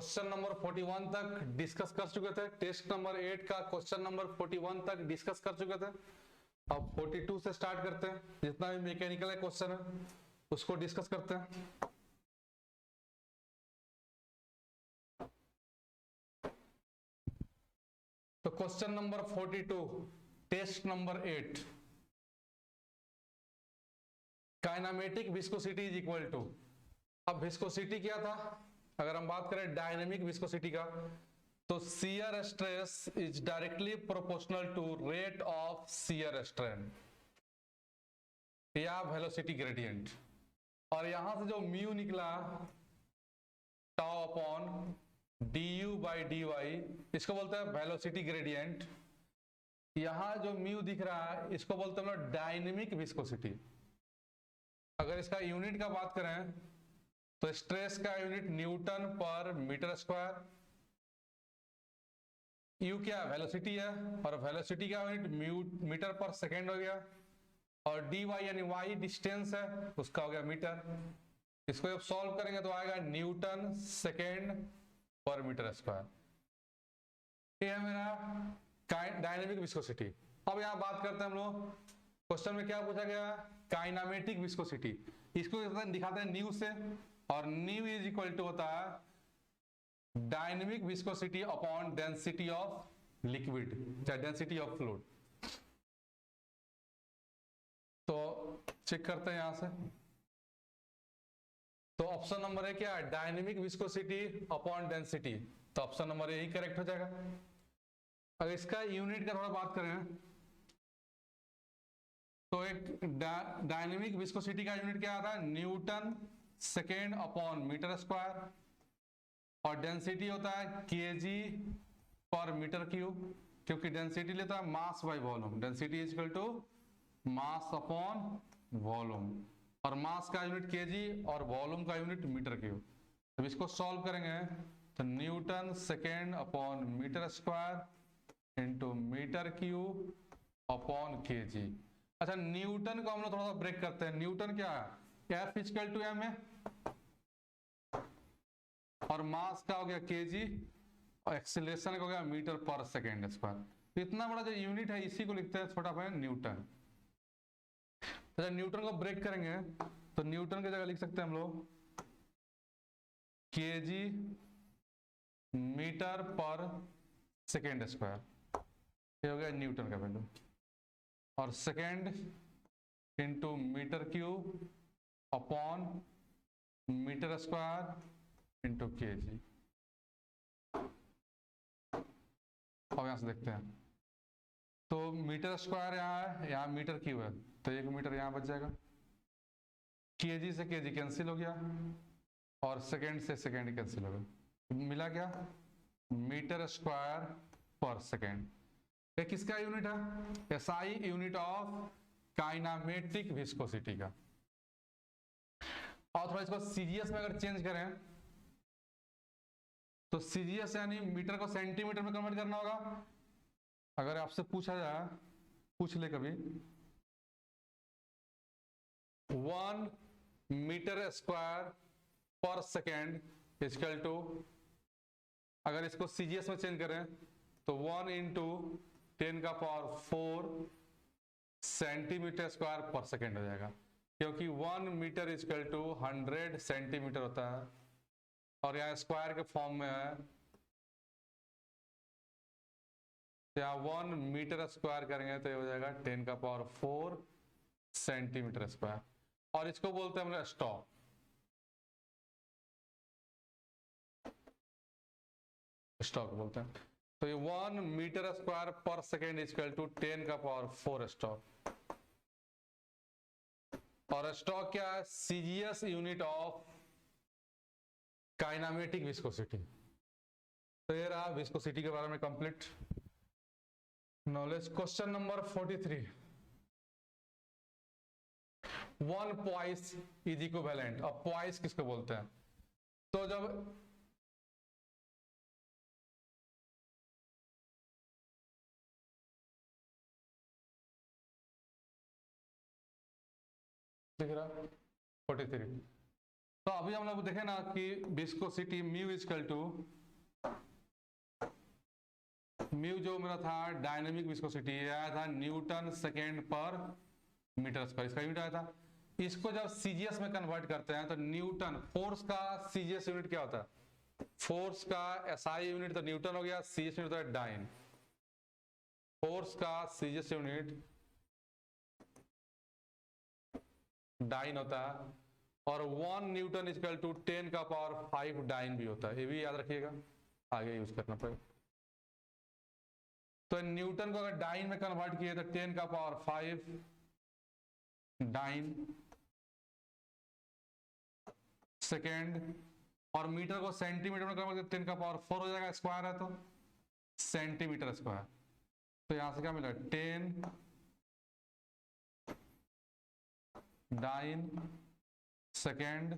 Question number 41 तक discuss कर चुके थे। टेस्ट नंबर 8 का क्वेश्चन नंबर 41 तक डिस्कस कर चुके थे। अब 42 से स्टार्ट करते हैं। जितना भी मैकेनिकल क्वेश्चन है उसको डिस्कस करते हैं। तो question number 42 test number 8, kinematic viscosity is equal to. अब विस्कोसिटी क्या था, अगर हम बात करें डायनेमिक विस्कोसिटी का, तो shear stress is directly proportional to rate of shear strain या वेलोसिटी ग्रेडियंट। और यहां से जो म्यू निकला tau upon D U by D Y, इसको बोलते हैं वेलोसिटी ग्रेडियंट। यहां जो म्यू दिख रहा है इसको बोलते हैं डायनेमिक विस्कोसिटी। अगर इसका यूनिट का बात करें तो स्ट्रेस का यूनिट न्यूटन पर मीटर स्क्वायर, यू क्या वेलोसिटी है और वेलोसिटी का यूनिट मीटर पर सेकेंड हो गया, और डी वाई यानी वाई डिस्टेंस है उसका हो गया मीटर। इसको जब सॉल्व करेंगे तो आएगा न्यूटन सेकेंड पर मीटर स्क्वायर। ये है मेरा डायनेमिक विस्कोसिटी। अब यहां बात करते हैं हम लोग, क्वेश्चन में क्या पूछा गया, काइनामेटिक विस्कोसिटी। इसको दिखाते हैं न्यू से, और न्यू इज इक्वल टू होता है dynamic viscosity upon density of liquid चाहे डेंसिटी ऑफ फ्लूइड। तो चेक करते हैं यहां से। तो ऑप्शन नंबर है क्या, डायनेमिक विस्कोसिटी अपॉन डेंसिटी, तो ऑप्शन नंबर ए ही करेक्ट हो जाएगा। अगर इसका यूनिट का थोड़ा बात करें तो एक डायनेमिक विस्कोसिटी का यूनिट क्या आता है, newton second upon metre square, और डेंसिटी होता है केजी पर मीटर क्यूब, क्योंकि डेंसिटी लेता है mass by volume. Density is equal to mass upon volume, और मास का यूनिट केजी और वॉल्यूम का यूनिट मीटर क्यूब। अब इसको सॉल्व करेंगे तो newton second upon metre square into metre cube upon KG. अच्छा, न्यूटन को हम लोग थोड़ा सा ब्रेक करते हैं। न्यूटन क्या है, F इक्वल टू एम है, और मास का हो गया केजी, और एक्सीलरेशन का हो गया मीटर पर सेकेंड स्क्वायर। इतना बड़ा जो यूनिट है इसी को लिखते हैं छोटा सा न्यूटन। तो जब न्यूटन को ब्रेक करेंगे तो न्यूटन की जगह लिख सकते हैं हम लोग केजी मीटर पर सेकेंड स्क्वायर, ये हो गया न्यूटन का वैल्यू, और second into metre cube upon metre square into KG. अब यहां से देखते हैं, तो मीटर स्क्वायर यहाँ है, यहाँ मीटर क्यूब है, तो 1 मीटर यहाँ बच जाएगा। केजी से केजी कैंसिल हो गया, और सेकेंड से सेकेंड कैंसिल हो गया, मिला क्या, मीटर स्क्वायर पर सेकेंड। ये किसका यूनिट है, SI unit of kinematic viscosity का। और थोड़ा इसको सीजीएस में अगर चेंज करें तो सीजीएस यानी मीटर को सेंटीमीटर में कन्वर्ट करना होगा। अगर आपसे पूछा जाए, पूछ ले कभी 1 मीटर स्क्वायर पर सेकेंड इक्वल टू, अगर इसको सीजीएस में चेंज करें तो 1 इंटू 10 का पावर 4 सेंटीमीटर स्क्वायर पर सेकेंड हो जाएगा, क्योंकि 1 मीटर इक्वल टू 100 सेंटीमीटर होता है, और यहाँ स्क्वायर के फॉर्म में है, यहाँ 1 मीटर स्क्वायर करेंगे तो ये हो जाएगा 10 का पावर 4 सेंटीमीटर स्क्वायर, और इसको बोलते हैं हम लोग स्टॉक। स्टॉक बोलते हैं। तो ये 1 मीटर स्क्वायर पर सेकेंड इक्वल टू 10 का पावर 4 स्टॉक। और स्टॉक क्या है, CGS unit of kinematic viscosity. तो ये रहा विस्कोसिटी के बारे में complete knowledge. Question number 43, 1 poised is equivalent. अब पॉइस किसको बोलते हैं, तो जब दिख रहा 43, तो अभी हम लोग देखें ना कि viscosity mu equal to mu जो मेरा था डायनेमिक विस्कोसिटी आया था न्यूटन सेकेंड पर मीटर स्क्वायर, इसका यूनिट आया था। इसको जब सीजीएस में कन्वर्ट करते हैं तो न्यूटन, फोर्स का सीजीएस यूनिट क्या होता है? फोर्स का एसआई यूनिट तो न्यूटन हो गया, सीजीएस यूनिट होता है डाइन। फोर्स का सीजीएस यूनिट डाइन होता है, और 1 न्यूटन इक्वल टू 10 का पावर 5 डाइन भी होता है, ये भी याद रखिएगा, आगे यूज करना पड़ेगा। तो न्यूटन को अगर डाइन में कन्वर्ट किए तो 10 का पावर 5 डाइन सेकेंड, और मीटर को सेंटीमीटर में कन्वर्ट करते 10 का पावर 4 हो जाएगा, स्क्वायर है तो सेंटीमीटर स्क्वायर। तो यहां से क्या मिला 10 डाइन सेकेंड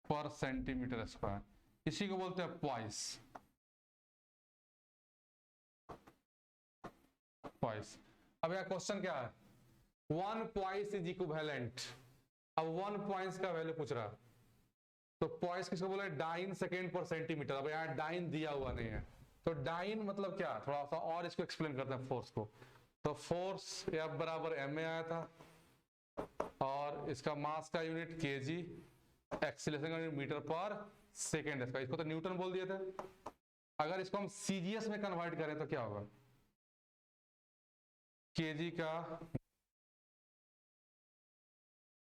पर सेंटीमीटर स्क्वायर, इसी को बोलते हैं पॉइस। पॉइस। अब यह क्वेश्चन क्या है, 1 पॉइस इज इक्विवेलेंट। अब 1 पॉइंट्स का वैल्यू पूछ रहा, तो पॉइस किसको बोला, डाइन सेकेंड पर सेंटीमीटर। अब यहाँ डाइन दिया हुआ नहीं है, तो डाइन मतलब क्या, थोड़ा सा और इसको एक्सप्लेन करते हैं फोर्स को। तो फोर्स F बराबर m में आया था, और इसका मास का यूनिट केजी, एक्सीलरेशन का यूनिट मीटर पर सेकेंड स्क्वायर, इसको तो न्यूटन बोल दिए थे। अगर इसको हम सीजीएस में कन्वर्ट करें तो क्या होगा, केजी का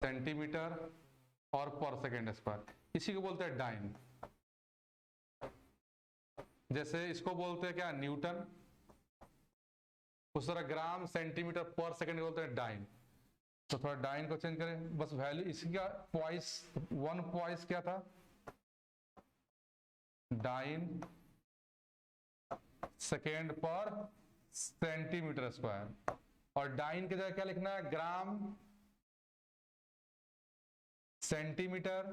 सेंटीमीटर और पर सेकेंड स्क्वायर, इसी को बोलते हैं डाइन। जैसे इसको बोलते हैं क्या, न्यूटन, उस तरह ग्राम सेंटीमीटर पर सेकेंड बोलते हैं डाइन। तो थोड़ा डाइन को चेंज करें, बस वैल्यू इसी का पॉइस, 1 पॉइस क्या था, डाइन सेकेंड पर सेंटीमीटर स्क्वायर, और डाइन की जगह क्या लिखना है, ग्राम सेंटीमीटर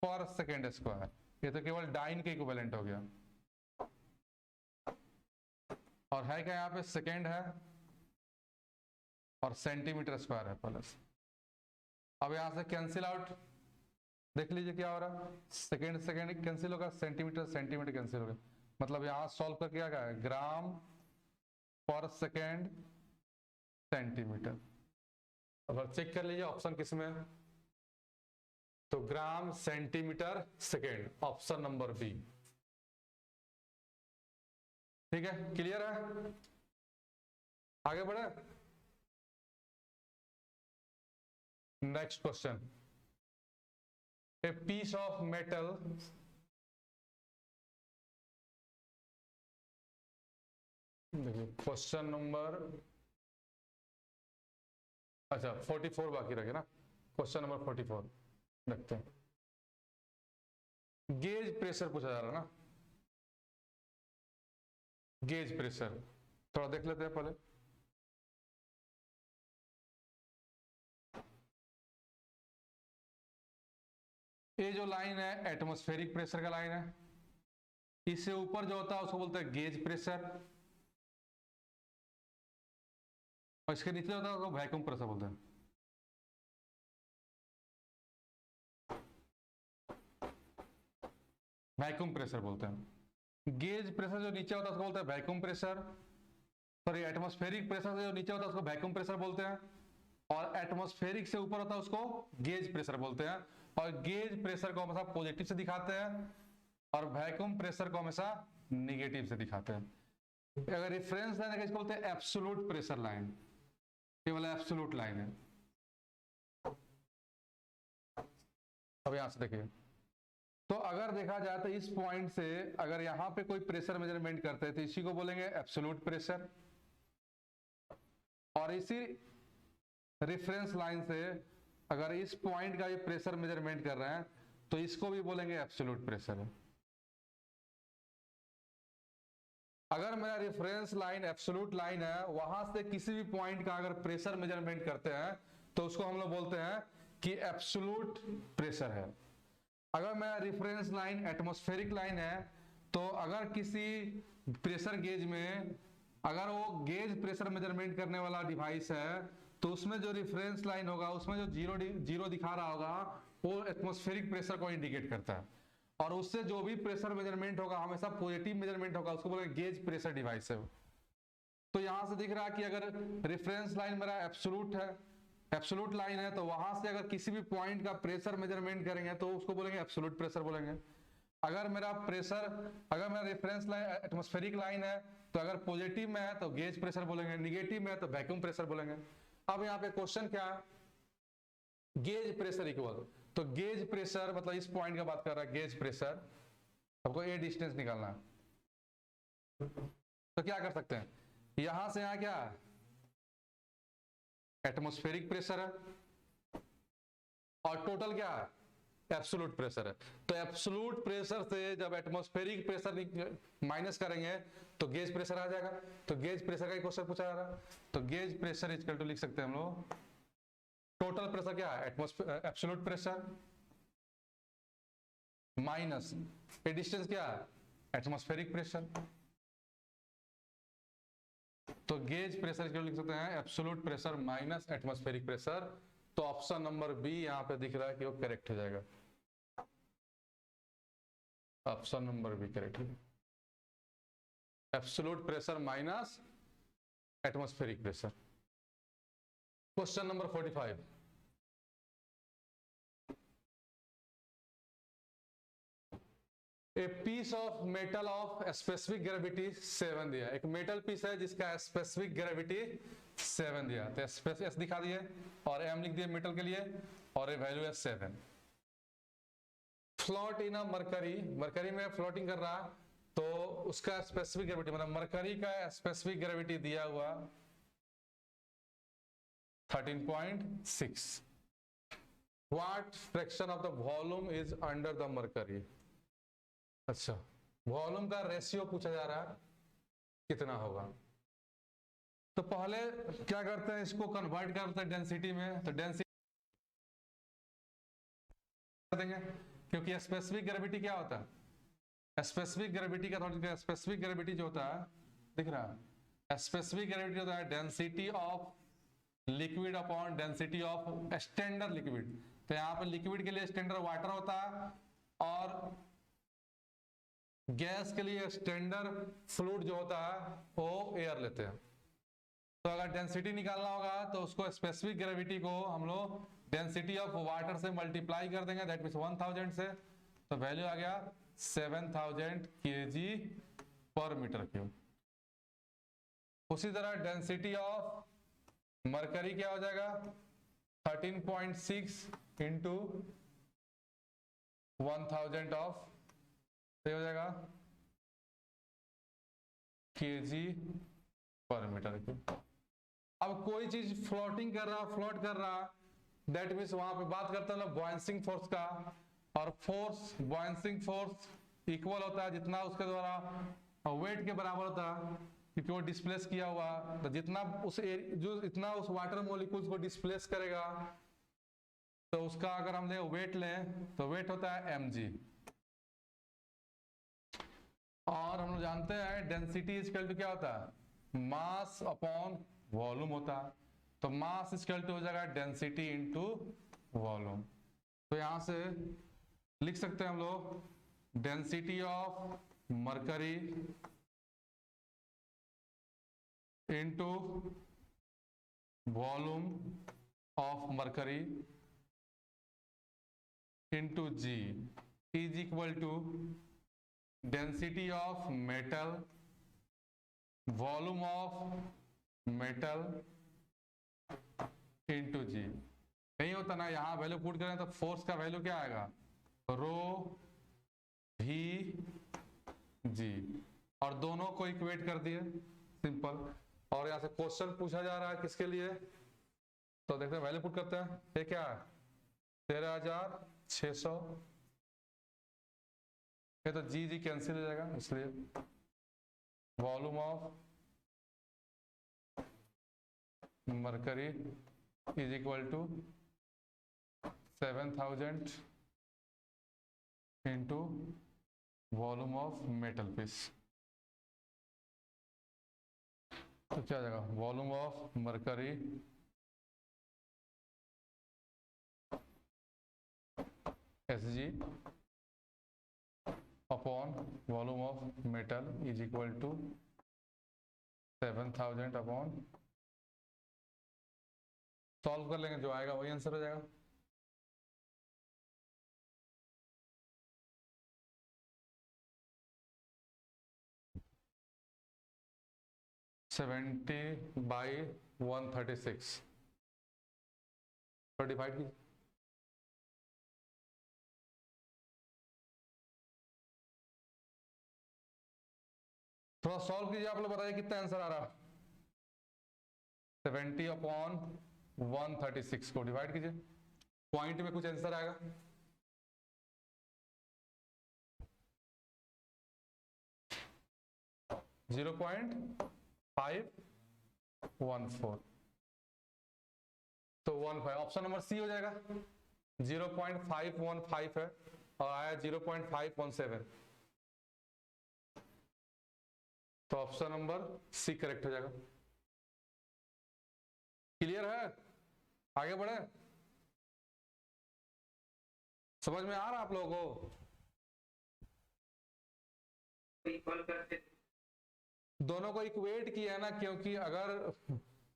पर सेकेंड स्क्वायर। ये तो केवल डाइन के इक्विवेलेंट हो गया, और है क्या यहाँ पे, सेकेंड है और सेंटीमीटर स्क्वायर है प्लस। अब यहां से कैंसिल आउट, देख लीजिए क्या हो रहा है, सेकेंड सेकेंड कैंसिल होगा, सेंटीमीटर सेंटीमीटर कैंसिल होगा, मतलब यहां सॉल्व करके क्या गया, ग्राम पर सेकेंड सेंटीमीटर। अब चेक कर लीजिए ऑप्शन किसमें है, तो gram centimetre second, option number B. ठीक है, क्लियर है, आगे बढ़े। Next question, a piece of metal देखिए क्वेश्चन नंबर, अच्छा 44 बाकी रखे ना, क्वेश्चन नंबर 44 देखते हैं। गेज प्रेशर पूछा जा रहा है ना, गेज प्रेशर थोड़ा देख लेते हैं पहले। ये जो लाइन है एटमॉस्फेरिक प्रेशर का लाइन है, इससे ऊपर जो होता है उसको बोलते हैं गेज प्रेशर, और इसके नीचे होता है उसको वैक्यूम प्रेशर बोलते हैं। वैक्यूम प्रेशर बोलते हैं। गेज प्रेशर जो नीचे होता है उसको बोलते हैं vacuum pressure, sorry atmospheric pressure जो नीचे होता है उसको वैक्यूम प्रेशर बोलते हैं, और एटमॉस्फेरिक से ऊपर होता है उसको गेज प्रेशर बोलते हैं। और गेज प्रेशर को हमेशा पॉजिटिव से दिखाते हैं, और वैक्यूम प्रेशर को हमेशा निगेटिव से दिखाते हैं। अगर रेफरेंस लाइन है इसको बोलते हैं एब्सोल्यूट प्रेशर लाइन, केवल एब्सोल्यूट लाइन है। अब यहां से देखिए, तो अगर देखा जाए तो इस पॉइंट से अगर यहां पे कोई प्रेशर मेजरमेंट करते हैं तो इसी को बोलेंगे एब्सोल्यूट प्रेशर, और इसी रेफरेंस लाइन से अगर इस पॉइंट का ये प्रेशर मेजरमेंट कर रहे हैं तो इसको भी बोलेंगे एब्सोल्यूट प्रेशर है। अगर मेरा रेफरेंस लाइन एब्सोल्यूट लाइन है, वहां से किसी भी पॉइंट का अगर प्रेशर मेजरमेंट करते हैं तो उसको हम लोग बोलते हैं कि एब्सोल्यूट प्रेशर है। अगर मेरा रेफरेंस लाइन एटमॉस्फेरिक लाइन है, तो अगर किसी प्रेशर गेज में अगर वो गेज प्रेशर मेजरमेंट करने वाला डिवाइस है तो उसमें जो रेफरेंस लाइन होगा उसमें जो जीरो दिखा रहा होगा वो एटमॉस्फेरिक प्रेशर को इंडिकेट करता है, और उससे जो भी प्रेशर मेजरमेंट होगा हमेशा पॉजिटिव मेजरमेंट होगा, उसको बोलेंगे गेज प्रेशर डिवाइस है। तो यहां से दिख रहा है कि अगर रेफरेंस लाइन मेरा एब्सोल्यूट है, एब्सोल्यूट लाइन है, तो वहां से अगर किसी भी पॉइंट का प्रेशर मेजरमेंट करेंगे तो उसको बोलेंगे एब्सोल्यूट प्रेशर बोलेंगे। अगर मेरा रेफरेंस लाइन एटमॉस्फेरिक लाइन है तो अगर पॉजिटिव में है तो गेज प्रेशर बोलेंगे, निगेटिव में है तो वैक्यूम प्रेशर बोलेंगे। अब यहाँ पे क्वेश्चन क्या है, गेज प्रेशर इक्वल, तो गेज प्रेशर मतलब इस पॉइंट का बात कर रहा है, गेज प्रेशर आपको ए डिस्टेंस निकालना है। तो क्या कर सकते हैं, यहां से यहां क्या एटमॉस्फेरिक प्रेशर है और टोटल क्या है एब्सोल्यूट प्रेशर है। तो एब्सोल्यूट प्रेशर से जब एटमॉस्फेरिक प्रेशर माइनस करेंगे तो गेज प्रेशर आ जाएगा। तो गेज प्रेशर का क्वेश्चन पूछा जा रहा है, तो गेज प्रेशर इक्वल टू लिख सकते हैं हम लोग टोटल प्रेशर क्या है एब्सोल्यूट प्रेशर माइनस ए डिस्टेंस क्या है एटमॉस्फेरिक प्रेशर। तो गेज प्रेशर इक्वल लिख सकते हैं absolute pressure minus atmospheric pressure. तो ऑप्शन नंबर बी यहां पे दिख रहा है कि वो करेक्ट हो जाएगा, ऑप्शन नंबर बी करेक्ट है, absolute pressure minus atmospheric pressure. Question number 45, a piece of metal of specific gravity 7 दिया, एक मेटल पीस है जिसका स्पेसिफिक ग्रेविटी 7 दिया, तो एस दिखा दिए और एम लिख दिए मेटल के लिए और ए वैल्यू है 7। Float in a mercury, mercury में फ्लोटिंग कर रहा, तो उसका स्पेसिफिक ग्रेविटी मतलब मरकरी का स्पेसिफिक ग्रेविटी दिया हुआ 13.6। What fraction of the volume is under the mercury. अच्छा, वॉल्यूम का रेशियो पूछा जा रहा है कितना होगा। तो पहले क्या करते हैं, इसको कन्वर्ट करते हैं डेंसिटी में, तो डेंसिटी देंगे क्योंकि स्पेसिफिक ग्रेविटी क्या होता है, स्पेसिफिक ग्रेविटी का थोड़ा स्पेसिफिक ग्रेविटी जो होता है दिख रहा है, स्पेसिफिक ग्रेविटी होता है density of liquid upon density of standard liquid. तो यहाँ पर लिक्विड के लिए स्टैंडर्ड वाटर होता है और गैस के लिए स्टैंडर्ड फ्लूइड जो होता है वो एयर लेते हैं। तो अगर डेंसिटी निकालना होगा तो उसको स्पेसिफिक ग्रेविटी को हम लोग डेंसिटी ऑफ वाटर से मल्टीप्लाई कर देंगे, दैट मींस 1000 से, तो वैल्यू आ गया 7000 kg पर मीटर क्यूब। उसी तरह डेंसिटी ऑफ मरकरी क्या हो जाएगा 13.6 इंटू 1000 ऑफ हो जाएगा kg पर मीटर क्यूब। अब कोई चीज फ्लोटिंग कर रहा, फ्लोट कर रहा, दैट मीन्स वहां पे बात करते हैं बॉयंसिंग फोर्स का, और फोर्स बॉयंसिंग फोर्स इक्वल होता है जितना उसके द्वारा वेट के बराबर होता है, क्योंकि वो डिस्प्लेस किया हुआ, तो जितना इतना उस वाटर मॉलिक्यूल्स को डिस्प्लेस करेगा, तो उसका अगर हम वेट लें तो वेट होता है mg। और हम लोग जानते हैं डेंसिटी इक्वल टू क्या होता है मास अपॉन वॉल्यूम होता है, तो मास इक्वल टू हो जाएगा डेंसिटी इनटू वॉल्यूम। तो यहां से लिख सकते हैं हम लोग density of mercury into volume of mercury into G is equal to density of metal volume of metal into G. नहीं होता ना, यहां वैल्यू पुट करें तो फोर्स का वैल्यू क्या आएगा रो भी जी, और दोनों को इक्वेट कर दिए सिंपल। और यहां से क्वेश्चन पूछा जा रहा है किसके लिए, तो देखते हैं वैल्यू पुट करते हैं, ये क्या है 13600, ये तो जी कैंसिल हो जाएगा, इसलिए volume of mercury is equal to 7000 into volume of metal piece. तो क्या आ जाएगा volume of mercury Hg upon volume of metal is equal to 7000 upon, solve कर लेंगे, जो आएगा वही आंसर हो जाएगा। सेवेंटी बाई 136 तो डिवाइड कीजिए। थोड़ा सॉल्व कीजिए, आप लोग बताइए कितना आंसर आ रहा। 70 अपॉन 136 को डिवाइड कीजिए, पॉइंट में कुछ आंसर आएगा। जीरो 0.514 तो 15 ऑप्शन नंबर सी हो जाएगा। 0.515 है और आया 0.517 तो ऑप्शन नंबर सी करेक्ट हो जाएगा। क्लियर है, आगे बढ़े, समझ में आ रहा आप लोगों को? दोनों को इक्वेट किया है ना, क्योंकि अगर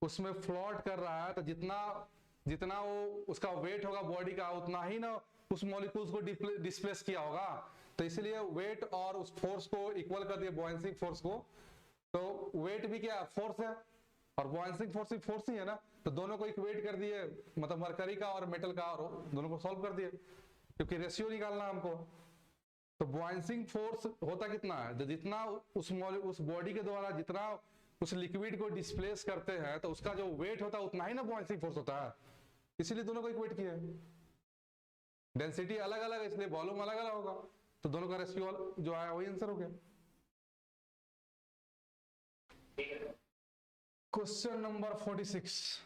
उसमें फ्लोट कर रहा है तो जितना जितना वो उसका वेट होगा बॉडी का उतना ही ना उस मॉलिक्यूल्स को डिस्प्लेस किया होगा, तो इसलिए वेट और उस फोर्स को इक्वल कर दिया, बॉयंसिंग फोर्स को। तो वेट भी क्या फोर्स है और बॉयंसिंग फोर्स भी फोर्स ही है ना, तो दोनों को इक्वेट कर दिए, मतलब मरकरी का और मेटल का, और दोनों को सॉल्व कर दिए क्योंकि रेशियो निकालना हमको। तो बॉयंसिंग फोर्स होता कितना है, जितना उस बॉडी के द्वारा जितना उस लिक्विड को डिस्प्लेस करते हैं तो उसका जो वेट होता है उतना ही ना बॉयंसिंग फोर्स होता है, इसीलिए दोनों को इक्वेट किया है। डेंसिटी अलग अलग है इसलिए वॉल्यूम अलग अलग होगा, तो दोनों का रेशियो जो आया वही आंसर हो गया। क्वेश्चन नंबर 46,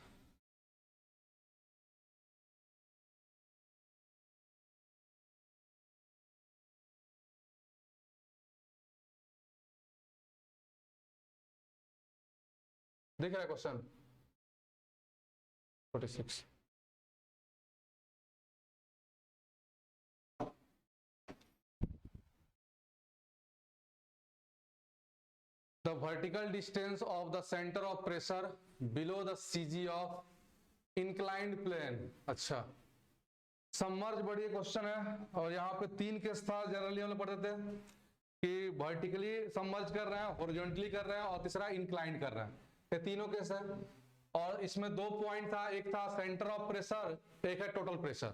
देख रहा है question 46। The vertical distance of the center of pressure below the CG of inclined plane। अच्छा, सबमर्ज बढ़िया क्वेश्चन है, और यहाँ पे 3 केस था, जनरली हम लोग पढ़ते थे कि वर्टिकली सबमर्ज कर रहे हैं, हॉरिजॉन्टली कर रहे हैं और तीसरा इंक्लाइंड कर रहे हैं, ये तीनों केस है। और इसमें 2 पॉइंट था, एक था सेंटर ऑफ प्रेशर, एक है टोटल प्रेशर।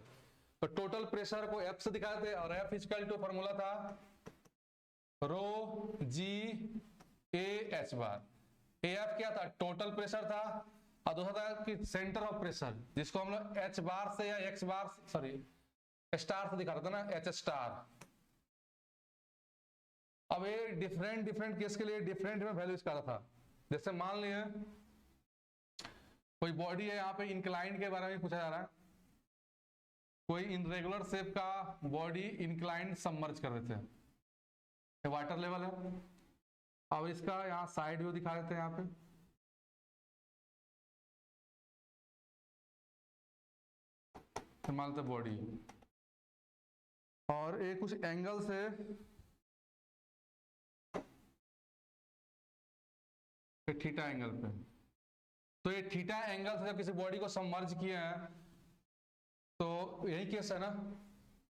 तो टोटल प्रेशर को F से दिखाते थे और F इक्वल टू फॉर्मूला था रो जी ए एच बार। AF क्या था, टोटल प्रेशर था, और दूसरा था कि सेंटर ऑफ प्रेशर, जिसको हम लोग H बार से या X बार सॉरी स्टार से दिखाते थे ना, H स्टार। अब ये डिफरेंट केस के लिए डिफरेंट में वैल्यूज का था। जैसे मान लिए कोई बॉडी है, यहाँ पे इंक्लाइंड के बारे में पूछा जा रहा है, कोई इनरेगुलर शेप का बॉडी इंक्लाइंड सबमर्ज कर रहे थे, वाटर लेवल है। अब इसका यहाँ साइड व्यू दिखा देते हैं, यहाँ पे मानते बॉडी और एक कुछ एंगल से थीटा एंगल पे, तो ये थीटा एंगल से जब किसी बॉडी को सबमर्ज किए हैं तो यही केस है ना।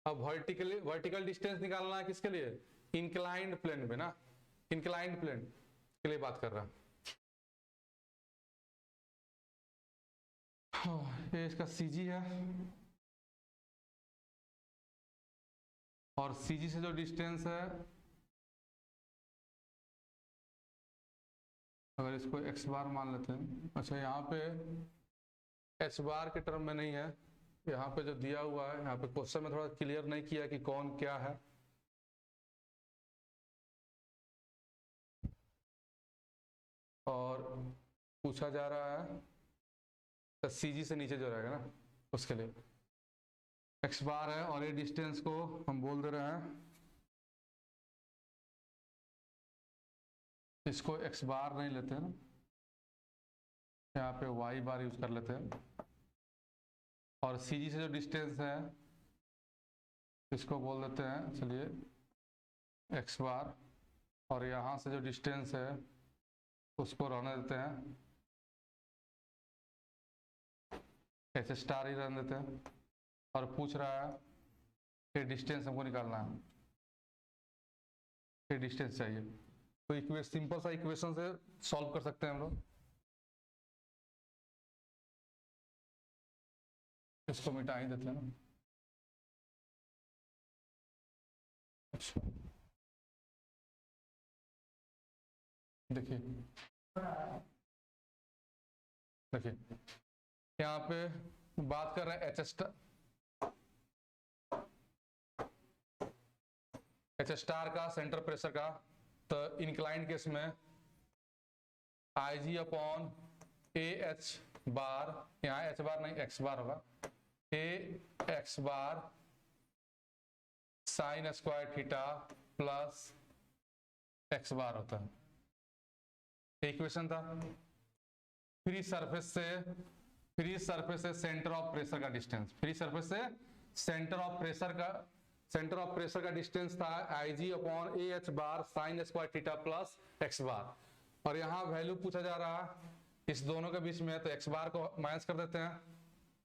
अब वर्टिकल डिस्टेंस निकालना है किसके लिए, इंक्लाइंड प्लेन पे ना, इंक्लाइंड प्लेन के लिए बात कर रहा है। ये इसका सीजी है और सीजी से जो डिस्टेंस है, अगर इसको एक्स बार मान लेते हैं, अच्छा यहाँ पे एच बार के टर्म में नहीं है, यहाँ पे जो दिया हुआ है, यहाँ पे क्वेश्चन में थोड़ा क्लियर नहीं किया कि कौन क्या है। और पूछा जा रहा है तो सीजी से नीचे जो रहेगा ना उसके लिए एक्स बार है, और ये डिस्टेंस को हम बोल दे रहे हैं, इसको एक्स बार नहीं लेते हैं, यहाँ पे वाई बार यूज कर लेते हैं। और सीजी से जो डिस्टेंस है इसको बोल देते हैं चलिए एक्स बार, और यहाँ से जो डिस्टेंस है उसको रहने देते हैं एच स्टार ही रहने देते हैं, और पूछ रहा है कि डिस्टेंस हमको निकालना है, कि डिस्टेंस चाहिए। तो सिंपल सा इक्वेशन से सॉल्व कर सकते हैं हम लोग। इसको मिटा ही देते हैं ना। अच्छा देखिए देखिए यहाँ पे बात कर रहे हैं एच स्टार का, सेंटर प्रेशर का। तो इंक्लाइंड केस में आई जी अपॉन ए एच बार, यहाँ एच बार नहीं एक्स बार होगा, A X bar sine square theta plus X bar होता है। इक्वेशन था फ्री सरफेस से सेंटर ऑफ प्रेशर का डिस्टेंस, फ्री सरफेस से सेंटर ऑफ प्रेशर का डिस्टेंस था I G upon A H bar sine square theta plus X bar. और यहाँ वैल्यू पूछा जा रहा है इस दोनों के बीच में, तो एक्स बार को माइनस कर देते हैं,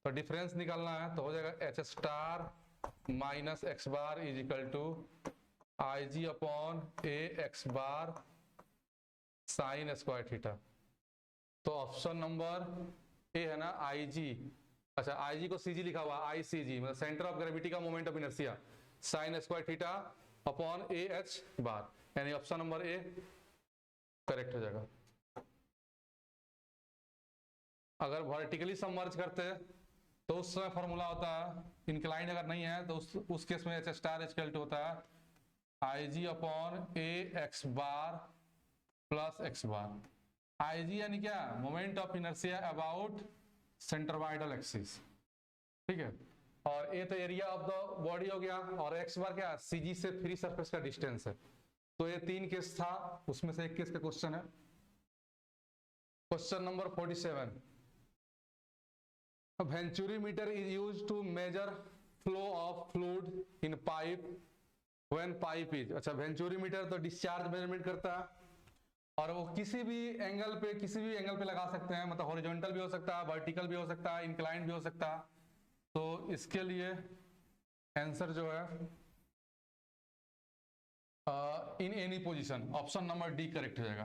तो डिफरेंस निकालना है, तो हो जाएगा H star minus X bar is equal to I G upon A X bar sine square theta. तो ऑप्शन नंबर ए है ना आई जी, अच्छा आई जी को सी जी लिखा हुआ, आई सी जी मतलब सेंटर ऑफ ग्रेविटी का moment of inertia sine square theta upon A H bar, यानी ऑप्शन नंबर ए करेक्ट हो जाएगा। अगर वर्टिकली सबमर्ज करते तो उस समय फॉर्मूला होता है, इंक्लाइंड अगर नहीं है तो उस केस में एच स्टार इक्वल टू होता है आई G upon A X bar plus X बार। आई जी यानी क्या, moment of inertia about centroidal axis, ठीक है। और ए तो एरिया ऑफ द बॉडी हो गया, और एक्स बार क्या, सी जी से फ्री सरफेस का डिस्टेंस है। तो ये 3 केस था, उसमें से एक केस का क्वेश्चन है। Question number 47, venturimeter is used to measure flow of fluid in pipe when pipe is, अच्छा वेंचुरीमीटर तो डिस्चार्ज मेजरमेंट करता है, और वो किसी भी एंगल पे लगा सकते हैं, मतलब हॉरिजॉन्टल भी हो सकता है, वर्टिकल भी हो सकता है, इंक्लाइंड भी हो सकता है। तो इसके लिए आंसर जो है in any position, option number D correct हो जाएगा।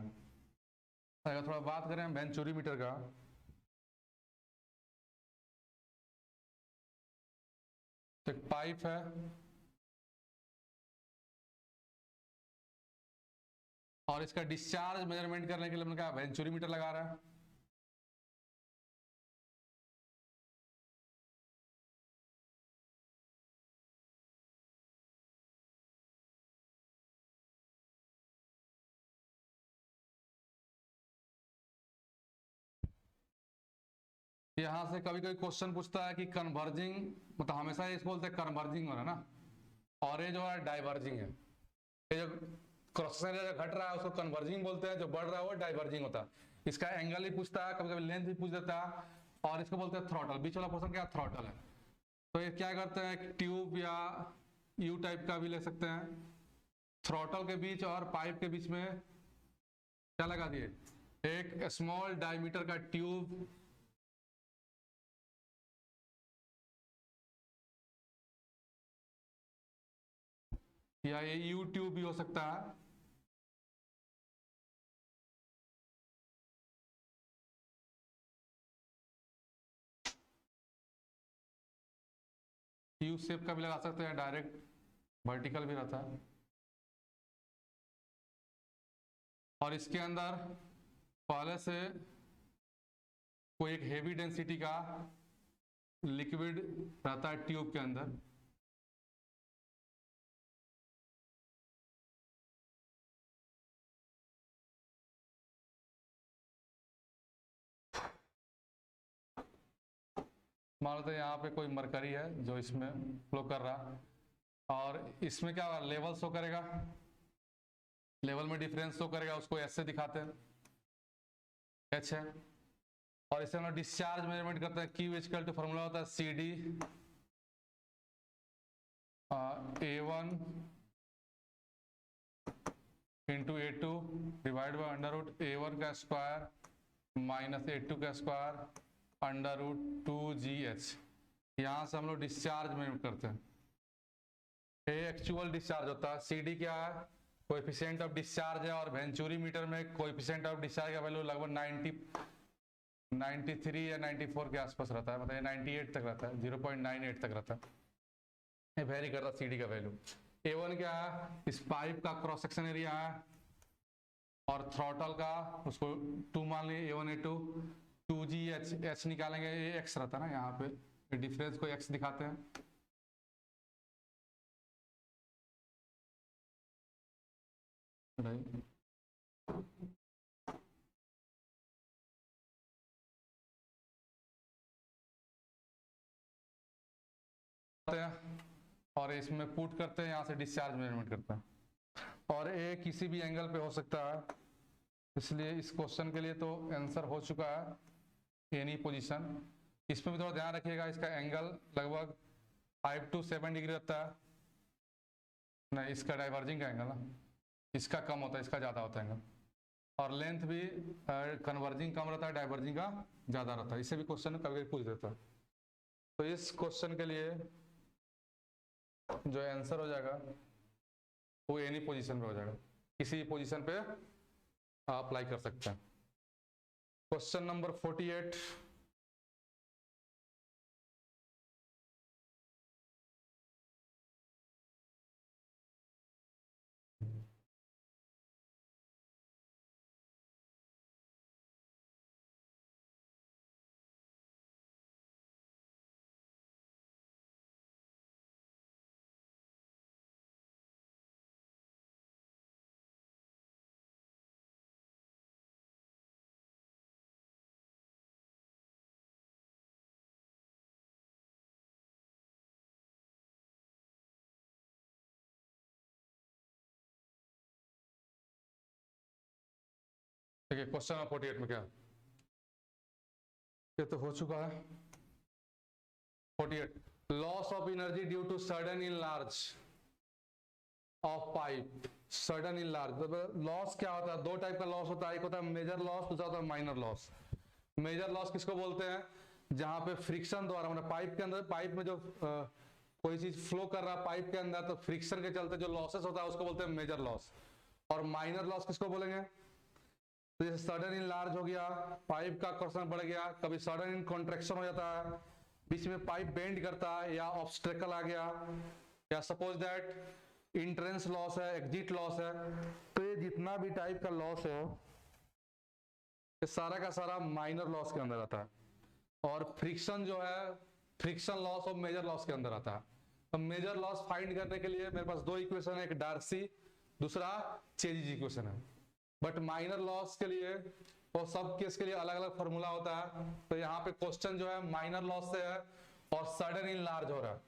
अगर थोड़ा बात करें वेंचुरीमीटर का, तो एक पाइप है और इसका डिस्चार्ज मेजरमेंट करने के लिए मैंने कहा वेंचुरीमीटर लगा रहा है। यहां से कभी कभी क्वेश्चन पूछता है कि कन्वर्जिंग, मतलब हमेशा ये बोलते हैं कन्वर्जिंग हो रहा है ना, और ये जो है डाइवर्जिंग है। ये जो क्रॉस सेक्शन जो घट रहा है उसको कन्वर्जिंग बोलते हैं, जो बढ़ रहा है वो डाइवर्जिंग होता है। इसका एंगल भी पूछता है, कभी कभी लेंथ भी पूछ देता है, और इसको बोलते हैं थ्रॉटल। बीच वाला पोर्शन क्या, थ्रॉटल है। तो ये क्या करते हैं, ट्यूब या यू टाइप का भी ले सकते हैं, थ्रॉटल के बीच और पाइप के बीच में क्या लगा दिए, एक स्मॉल डायमीटर का ट्यूब, या ये यू ट्यूब भी हो सकता है। यू शेप का भी लगा सकते हैं, डायरेक्ट वर्टिकल भी रहता है। और इसके अंदर पहले से कोई एक हेवी डेंसिटी का लिक्विड रहता है ट्यूब के अंदर, मान लेते हैं यहाँ पे कोई मरकरी है जो इसमें फ्लो कर रहा, और इसमें क्या लेवल शो करेगा, लेवल में डिफरेंस शो करेगा, उसको ऐसे दिखाते हैं एच है। और इसे हम लोग डिस्चार्ज मेजरमेंट करते हैं, क्यू इक्वल टू फॉर्मूला होता है C D A1 into A2 divide by under root A1 का स्क्वायर माइनस A2 का स्क्वायर अंडर रूट 2GH। यहाँ से हम लोग डिस्चार्ज मेजर करते हैं। ए एक्चुअल डिस्चार्ज होता है, CD क्या है, कोएफिशिएंट ऑफ डिस्चार्ज है, और वेंचुरी मीटर में कोएफिशिएंट ऑफ डिस्चार्ज का वैल्यू लगभग 93 या 94 के आसपास रहता है, मतलब 98 तक रहता है, 0.98 तक रहता है, ये वेरी करता है CD का वैल्यू। A1 क्या है, इस पाइप का क्रॉस सेक्शन एरिया है, और थ्रॉटल का उसको 2 मान लिए, A1 A2, 2GH, H निकालेंगे, ये X रहता है ना, यहाँ पे डिफरेंस को X दिखाते हैं। और इसमें पुट करते हैं, यहाँ से डिस्चार्ज मेजरमेंट करते हैं, और ए किसी भी एंगल पे हो सकता है, इसलिए इस क्वेश्चन के लिए तो आंसर हो चुका है एनी पोजीशन। इसमें भी थोड़ा ध्यान रखिएगा, इसका एंगल लगभग 5 to 7 डिग्री रहता है, नहीं इसका डाइवर्जिंग का एंगल ना, इसका कम होता है, इसका ज़्यादा होता है एंगल, और लेंथ भी कन्वर्जिंग कम रहता है, डाइवर्जिंग का ज़्यादा रहता है। इससे भी क्वेश्चन कभी कभी पूछ देता है। तो इस क्वेश्चन के लिए जो आंसर हो जाएगा वो एनी पोजीशन पे हो जाएगा, किसी भी पोजीशन पे आप अप्लाई कर सकते हैं। क्वेश्चन नंबर 48, देखिए क्वेश्चन नंबर 48 में क्या, ये तो हो चुका है 48, loss of energy due to sudden enlarge of pipe. Sudden enlarge loss क्या होता है, दो टाइप का लॉस होता है, एक होता है मेजर लॉस, दूसरा होता है माइनर लॉस। मेजर लॉस किसको बोलते हैं, जहां पे फ्रिक्शन द्वारा, मतलब पाइप के अंदर, पाइप में जो कोई चीज फ्लो कर रहा है पाइप के अंदर, तो फ्रिक्शन के चलते जो लॉसेस होता है उसको बोलते हैं मेजर लॉस। और माइनर लॉस किसको बोलेंगे, तो जैसे सडन इनलार्ज हो गया, पाइप का क्रॉस बढ़ गया, कभी सडन इन कॉन्ट्रैक्शन हो जाता है, बीच में पाइप बेंड करता है, या ऑब्स्ट्रकल आ गया, या सपोज दैट इंट्रेंस लॉस है, एग्जिट लॉस है। तो ये जितना भी टाइप का लॉस है ये सारा का सारा माइनर लॉस के अंदर आता है, और फ्रिक्शन जो है फ्रिक्शन लॉस और मेजर लॉस के अंदर आता है। तो मेजर लॉस फाइंड करने के लिए मेरे पास दो इक्वेशन है, एक डार्सी, दूसरा चेजिज इक्वेशन है। बट माइनर लॉस के लिए और सब केस के लिए अलग अलग फॉर्मूला होता है। तो यहाँ पे क्वेश्चन जो है माइनर लॉस से है, और सडन इनलार्ज हो रहा है।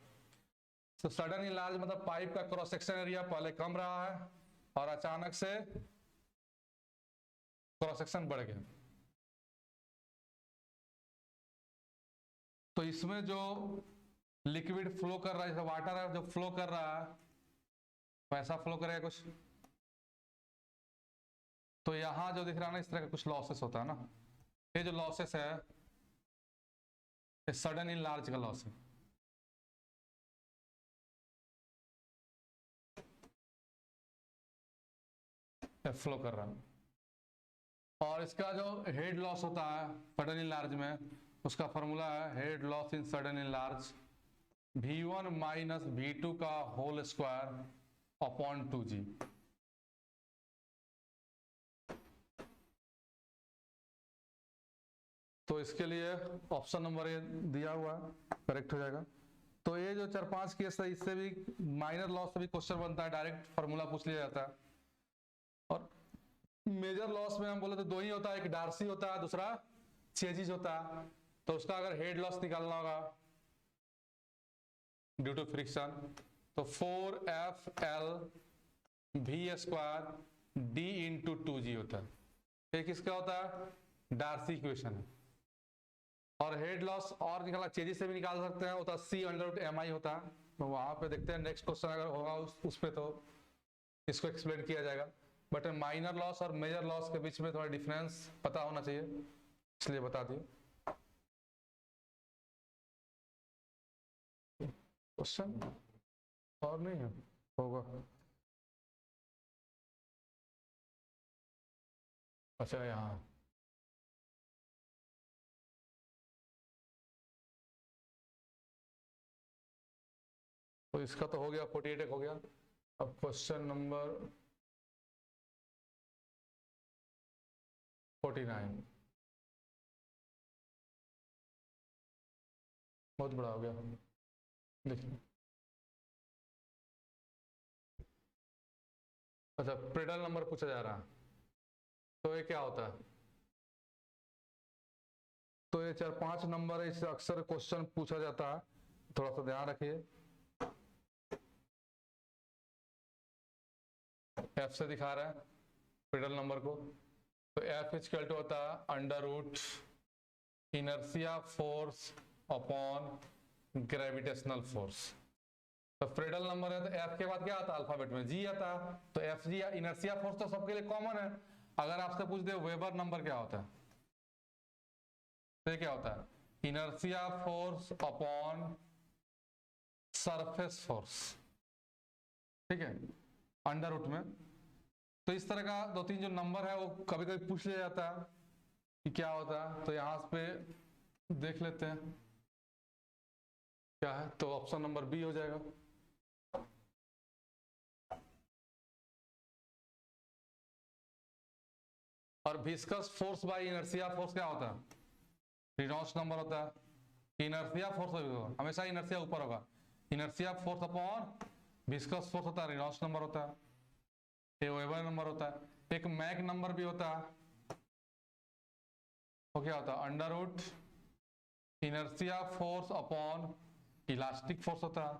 तो सडन इनलार्ज मतलब पाइप का क्रॉस सेक्शन एरिया पहले कम रहा है और अचानक से क्रॉस सेक्शन बढ़ गया। तो इसमें जो लिक्विड फ्लो कर रहा है, जैसे वाटर है जो फ्लो कर रहा है वैसा फ्लो करेगा कुछ, तो यहां जो दिख रहा है ना इस तरह का कुछ लॉसेस होता है ना, ये जो लॉसेस है ये सडन इनलार्ज का लॉस है। फ्लो कर रहा है, और इसका जो हेड लॉस होता है सडन इनलार्ज में, उसका फॉर्मूला है head loss in sudden enlarge V1 minus V2 का होल स्क्वायर अपॉन 2G। तो इसके लिए ऑप्शन नंबर ए दिया हुआ करेक्ट हो जाएगा। तो ये जो 4-5 केस है इससे भी माइनर लॉस से भी क्वेश्चन बनता है, डायरेक्ट फॉर्मूला पूछ लिया जाता है। और मेजर लॉस में हम बोले तो दो ही होता है, एक डार्सी होता है, दूसरा चेजिज होता है। तो उसका अगर हेड लॉस निकालना होगा ड्यू टू फ्रिक्शन तो 4FL V square D into 2G होता है। ये किसका होता है, डार्सी इक्वेशन है। और हेड लॉस और निकाला चेजिज से भी निकाल सकते हैं, होता C अंडर रूट MI होता है। वहां पे देखते हैं नेक्स्ट क्वेश्चन अगर होगा उस पे तो इसको एक्सप्लेन किया जाएगा। बट माइनर लॉस और मेजर लॉस के बीच में थोड़ा डिफरेंस पता होना चाहिए, इसलिए बता दिए। क्वेश्चन और नहीं है होगा। अच्छा यहाँ तो इसका तो हो गया 48 हो गया। अब क्वेश्चन नंबर 49 बहुत बड़ा हो गया, देखिए। अच्छा प्रेडल नंबर पूछा जा रहा है, तो ये क्या होता है? तो ये 4-5 नंबर है, इससे अक्सर क्वेश्चन पूछा जाता है, थोड़ा सा ध्यान रखिए। एफ से दिखा रहा है प्रेडल नंबर को, तो एफ इक्वल टू होता है under root inertia force upon gravitational force. तो फ्रेडल नंबर है तो एफ के बाद क्या आता है अल्फाबेट में? जी आता है। तो एफ जी या इनर्शिया फोर्स तो सबके लिए कॉमन है। अगर आपसे पूछ दे वेबर नंबर क्या होता है, तो ये क्या होता है? Inertia force upon surface force, ठीक है, अंडर रूट में। तो इस तरह का 2-3 जो नंबर है वो कभी कभी पूछ लिया जाता है कि क्या होता है। तो यहां पे देख लेते हैं क्या है, तो ऑप्शन नंबर बी हो जाएगा। और viscous force by inertia force क्या होता है? रेनॉल्ड्स नंबर होता है। इनर्शिया फोर्स होगा हमेशा, इनर्शिया ऊपर होगा। Inertia force upon viscous force होता है, रेनॉल्ड्स नंबर होता है। ये वेबर नंबर होता है। एक मैक नंबर भी होता है, वो क्या होता है? Under root inertia force upon elastic force होता है।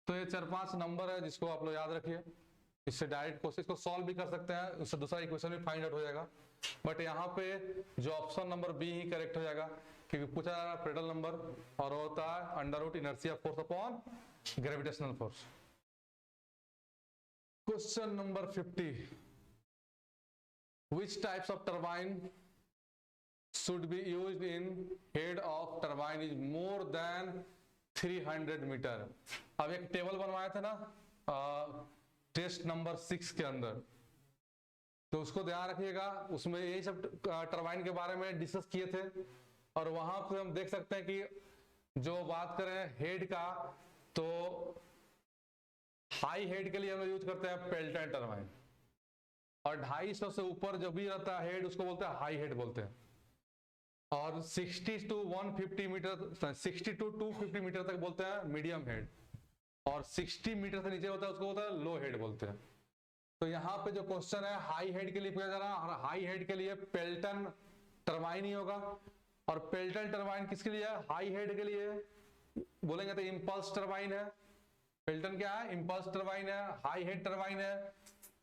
तो ये 4-5 नंबर है जिसको आप लोग याद रखिए। इससे डायरेक्ट क्वेश्चन को सॉल्व भी कर सकते हैं, उससे दूसरा इक्वेशन भी फाइंड आउट हो जाएगा। बट यहाँ पे जो ऑप्शन नंबर बी ही करेक्ट हो जाएगा, क्योंकि पूछा जा रहा है प्रेडल नंबर और होता है under root inertia force upon gravitational force. Question number 50, which types of turbine should be used in head of turbine is more than 300 metre? अब एक टेबल बनवाया था ना टेस्ट नंबर 6 के अंदर, तो उसको ध्यान रखिएगा। उसमें यही सब टरबाइन के बारे में डिस्कस किए थे। और वहां पे हम देख सकते हैं कि जो बात करें हेड का, तो हाई हेड के लिए हम यूज करते हैं पेल्टन टरबाइन, और 250 से ऊपर जो भी रहता है हेड उसको बोलते हैं हाई हेड बोलते हैं। और 60 to 150 मीटर, 60 to 250 मीटर तक बोलते हैं मीडियम हेड, और 60 मीटर से नीचे होता है उसको बोलते हैं लो हेड बोलते हैं। तो यहाँ पे जो क्वेश्चन है हाई हेड के लिए पूछा जा रहा है, और हाई हेड के लिए पेल्टन टरबाइन ही होगा। और पेल्टन टरबाइन किसके लिए है? हाई हेड के लिए बोलेंगे तो इंपल्स टरबाइन है। पेल्टन क्या है? इंपल्स टरबाइन है, हाई हेड टरबाइन है।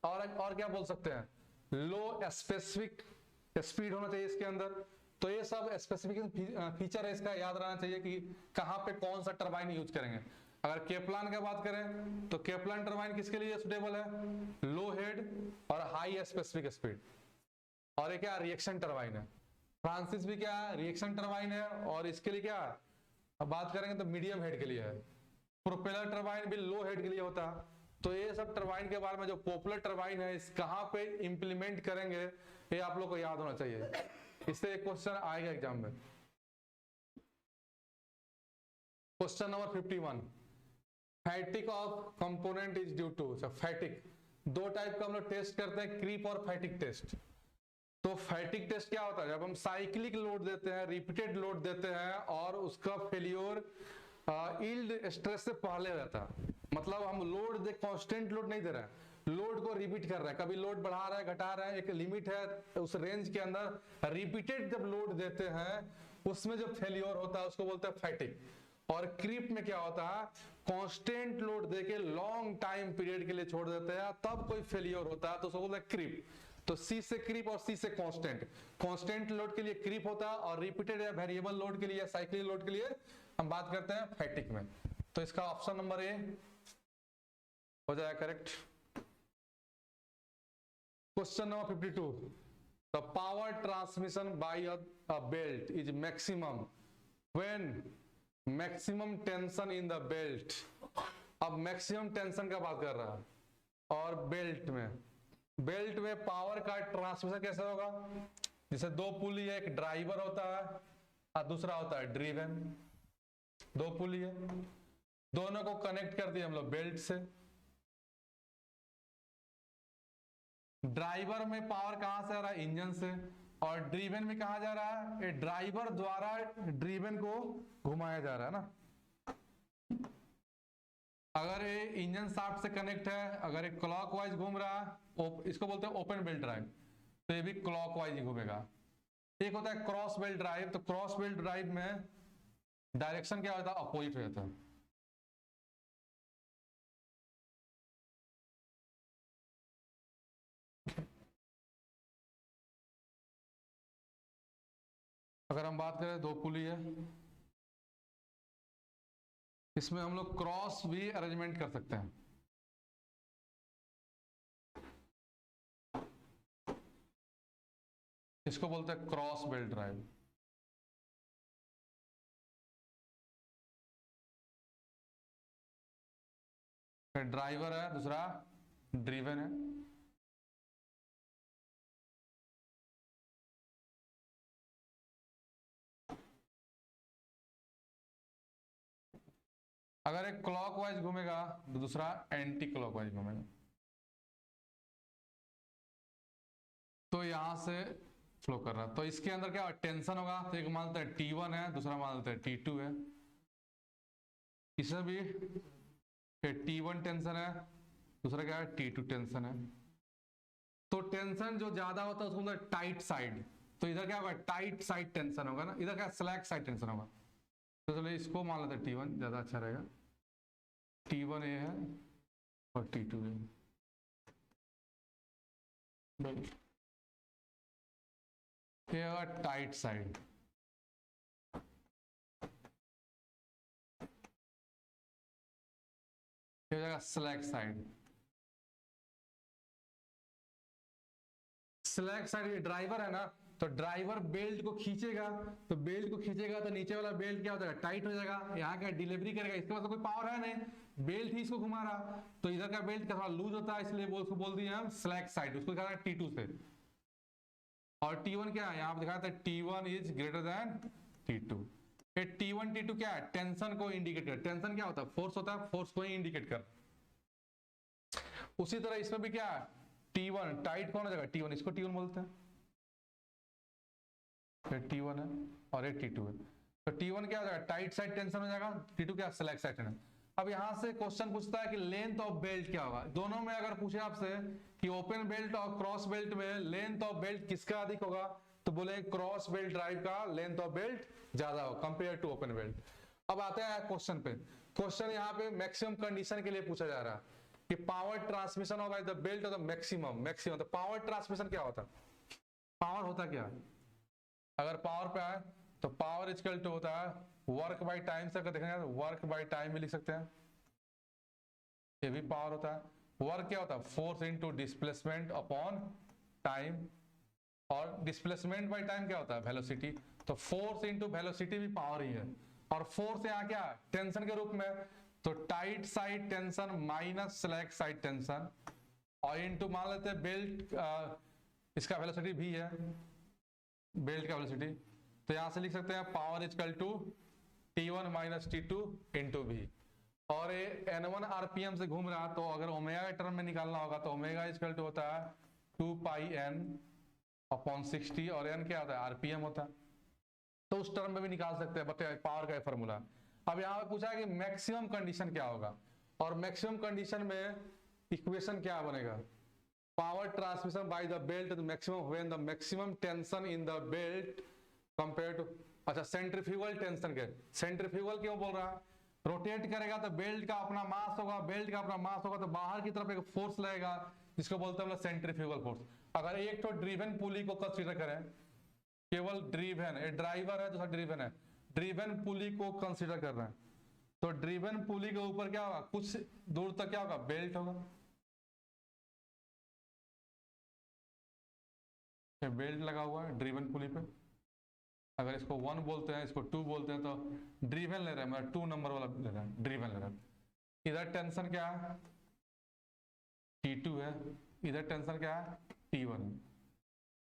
और क्या बोल सकते हैं? लो स्पेसिफिक स्पीड होना चाहिए इसके अंदर। तो ये सब स्पेसिफिक फीचर है इसका, याद रहना चाहिए कि कहां पे कौन सा टरबाइन यूज करेंगे। अगर केपलान की बात करें तो केपलान टरबाइन किसके लिए सुटेबल है? लो हेड और हाई स्पेसिफिक स्पीड। और ये क्या? रिएक्शन टरबाइन है। फ्रांसिस भी क्या है? रिएक्शन टरबाइन है, और इसके लिए क्या अब बात करेंगे तो मीडियम हेड के लिए है। प्रोपेलर टरबाइन भी लो हेड के लिए होता है। तो ये सब टरबाइन के बारे में जो पॉपुलर टरबाइन है इस कहां पे इंप्लीमेंट करेंगे ये आप लोग को याद होना चाहिए, इससे एक क्वेश्चन आएगा एग्जाम में। Question number 51, fatigue of component is due to. Fatigue दो टाइप का हम लोग टेस्ट करते हैं, क्रीप और फैटिक टेस्ट। तो फैटिक टेस्ट क्या होता है? जब हम साइक्लिक लोड देते हैं, रिपीटेड लोड देते हैं, और उसका फेल्योर यील्ड स्ट्रेस से पहले रहता है। मतलब हम लोड दे कांस्टेंट लोड नहीं दे रहे हैं, लोड को रिपीट कर रहा है, कभी लोड बढ़ा रहा है घटा रहा है, एक लिमिट है उस रेंज के अंदर रिपीटेड जब लोड देते हैं उसमें जब फेल्योर होता है उसको बोलते हैं फैटिक। और क्रीप में क्या होता है? कांस्टेंट लोड देके लॉन्ग टाइम पीरियड के लिए छोड़ देते हैं, तब कोई फेल्योर होता है तो उसको बोलते हैं क्रीप। तो C से क्रीप और C से कांस्टेंट। कांस्टेंट लोड के लिए क्रीप होता है और रिपीटेड या वेरिएबल लोड के लिए या साइक्लिक लोड के लिए हम बात करते हैं फैटिक में। तो इसका ऑप्शन नंबर ए हो जाएगा correct. Question number 52, the power transmission by a belt is maximum when maximum tension in the belt. अब मैक्सिमम टेंशन का बात कर रहा है और बेल्ट में पावर का ट्रांसमिशन कैसे होगा? जैसे दो पुली है, एक ड्राइवर होता है और दूसरा होता है ड्रिवन। दो पुली है, दोनों को कनेक्ट कर दिए हम लोग बेल्ट से। ड्राइवर में पावर कहां से आ रहा है? इंजन से। और ड्रिवन में कहा जा रहा है? ये ड्राइवर द्वारा ड्रिवन को घुमाया जा रहा है ना। अगर ये इंजन शाफ्ट से कनेक्ट है, अगर ये क्लॉकवाइज घूम रहा है, इसको बोलते हैं ओपन बेल्ट ड्राइव, तो ये भी क्लॉकवाइज ही घूमेगा। एक होता है क्रॉस बेल्ट ड्राइव, तो क्रॉस बेल्ट ड्राइव में डायरेक्शन क्या होता है? अपोजिट हो जाता है। अगर हम बात करें दो पुली है, इसमें हम लोग क्रॉस भी अरेंजमेंट कर सकते हैं। इसको बोलते हैं क्रॉस बेल्ट ड्राइव। ड्राइवर है, दूसरा ड्रिवन है। अगर एक क्लॉकवाइज घूमेगा तो दूसरा एंटी क्लॉकवाइज घूमेगा। तो यहां से फ्लो कर रहा, तो इसके अंदर क्या टेंशन होगा? तो एक मान लेते हैं T1 है, दूसरा मान लेते हैं T2 है। इसमें भी T1 टेंशन है, दूसरा क्या है? T2 टेंशन है। तो टेंशन जो ज्यादा होता है उसको बोलते हैं टाइट साइड। तो इधर क्या होगा? टाइट साइड टेंशन होगा ना, इधर क्या स्लैक साइड टेंशन होगा। तो चलिए इसको मान लेते हैं T1, ज्यादा अच्छा रहेगा। T1 ये है और T2 ये। ये होगा टाइट साइड, ये हो जाएगा slack side. Slack side driver है ना, तो ड्राइवर बेल्ट को खींचेगा, तो बेल्ट को खींचेगा तो नीचे वाला बेल्ट क्या हो जाएगा? टाइट हो जाएगा। यहाँ का डिलीवरी करेगा, इसके पास तो कोई पावर है नहीं, बेल्ट ही इसको घुमा रहा, तो इधर का बेल्ट थोड़ा लूज होता है, इसलिए उसको बोल दिए हम स्लैक साइड। उसको दिखा रहा है T2 से। और T1 क्या है? यहाँ पे दिखाया था T1 is greater than T2। T1 T2 क्या है? टेंशन को इंडिकेट कर। टेंशन क्या होता है? फोर्स होता है, फोर्स को ही इंडिकेट कर। उसी तरह इसमें भी क्या है? T1 टाइट कौन हो जाएगा? T1, इसको T1 बोलते हैं। T1 है और ये T2 है, तो T1 क्या हो जाएगा? टाइट साइड टेंशन हो जाएगा, T2 क्या? Slack side tension. अब यहां से क्वेश्चन पूछता है कि लेंथ ऑफ बेल्ट क्या होगा? दोनों में अगर पूछे आपसे कि ओपन बेल्ट और क्रॉस बेल्ट में लेंथ ऑफ बेल्ट किसका अधिक होगा, तो बोले क्रॉस बेल्ट ड्राइव का लेंथ ऑफ बेल्ट ज्यादा होगा कंपेयर टू ओपन बेल्ट। अब आते हैं क्वेश्चन पे। क्वेश्चन यहाँ पे मैक्सिमम कंडीशन के लिए पूछा जा रहा है कि power transmission of the belt of the maximum. तो पावर ट्रांसमिशन क्या होता है? पावर होता क्या है? अगर पावर पे आए तो पावर इक्वल टू होता है वर्क बाय टाइम से। अगर देखेंगे तो वर्क बाय टाइम भी लिख सकते हैं, ये भी पावर होता है। वर्क क्या होता है? Force into displacement upon time. और डिस्प्लेसमेंट बाय टाइम क्या होता है? वेलोसिटी। तो फोर्स इनटू वेलोसिटी भी पावर ही है। और फोर्स यहाँ क्या? टेंशन के रूप में। तो tight side tension minus slack side tension, और इनटू मान लेते हैं बेल्ट, इसका वेलोसिटी भी है, बेल्ट का वेलोसिटी। तो यहां से लिख सकते हैं power equal to T1 minus T2 into V. और ये N1 आरपीएम से घूम रहा, तो अगर ओमेगा के टर्म में निकालना होगा तो ओमेगा इक्वल टू होता है 2 पाई n अपॉन 60, और n क्या होता है? आरपीएम होता है। तो उस टर्म में भी निकाल सकते हैं, बताइए पावर का फॉर्मूला। अब यहाँ पे पूछा है कि मैक्सिमम कंडीशन क्या होगा, और मैक्सिमम कंडीशन में इक्वेशन क्या बनेगा? Power transmission by the belt maximum when the maximum tension in the belt compare to, अच्छा सेंट्रीफ्यूगल टेंशन के, सेंट्रीफ्यूगल क्यों बोल रहा है? रोटेट करेगा तो बेल्ट का अपना मास होगा, बेल्ट का अपना मास होगा तो बाहर की तरफ एक फोर्स लगेगा जिसको बोलते हैं हम लोग सेंट्रीफ्यूगल फोर्स। अगर एक तो ड्रिवन पुली को कंसीडर करें, केवल ड्रिवन, एक ड्राइवर है दूसरा ड्रिवन है, ड्रिवन पुली को कंसीडर कर रहे हैं, तो ड्रिवन पुली के ऊपर क्या होगा, कुछ दूर तक क्या होगा, बेल्ट होगा, बेल्ट लगा हुआ है ड्रिवन पुली पे। अगर इसको 1 बोलते हैं, इसको 2 बोलते हैं, तो ड्रिवन ले रहे हैं, मतलब 2 नंबर वाला ले रहे हैं, ड्रिवन ले रहे हैं। इधर टेंशन क्या है, T2 है, इधर टेंशन क्या है, T1 है।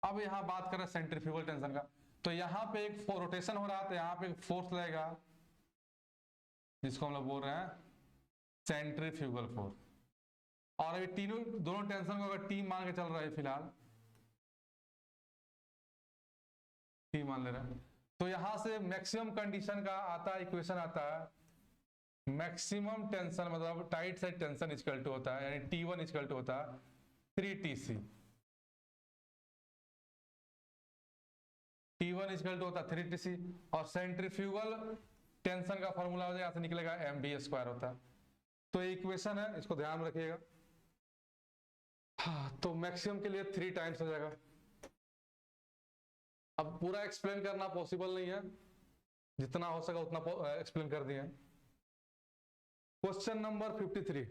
अब यहां बात करें सेंट्रीफ्यूगल टेंशन का, तो यहां पे एक रोटेशन हो रहा है, तो यहां पे एक फोर्स लगेगा जिसको हम लोग बोल रहे हैं सेंट्रीफ्यूगल फोर्स। और अभी तीनों दोनों टेंशन को अगर T मान के चल रहा है, फिलहाल T मान ले रहा है, तो यहां से मैक्सिमम कंडीशन का आता है, इक्वेशन आता है मैक्सिमम टेंशन, मतलब tight side tension equal to होता है, यानी T1 इक्वल टू होता है 3TC। T1 इक्वल टू होता है 3TC, और सेंट्रीफ्यूगल टेंशन का फॉर्मूला हो जाएगा, से निकलेगा mv² होता है। तो ये इक्वेशन है, इसको ध्यान में रखिएगा। हाँ, तो मैक्सिमम के लिए 3 टाइम्स हो जाएगा। अब पूरा एक्सप्लेन करना पॉसिबल नहीं है, जितना हो सका उतना एक्सप्लेन कर दिए। क्वेश्चन नंबर 53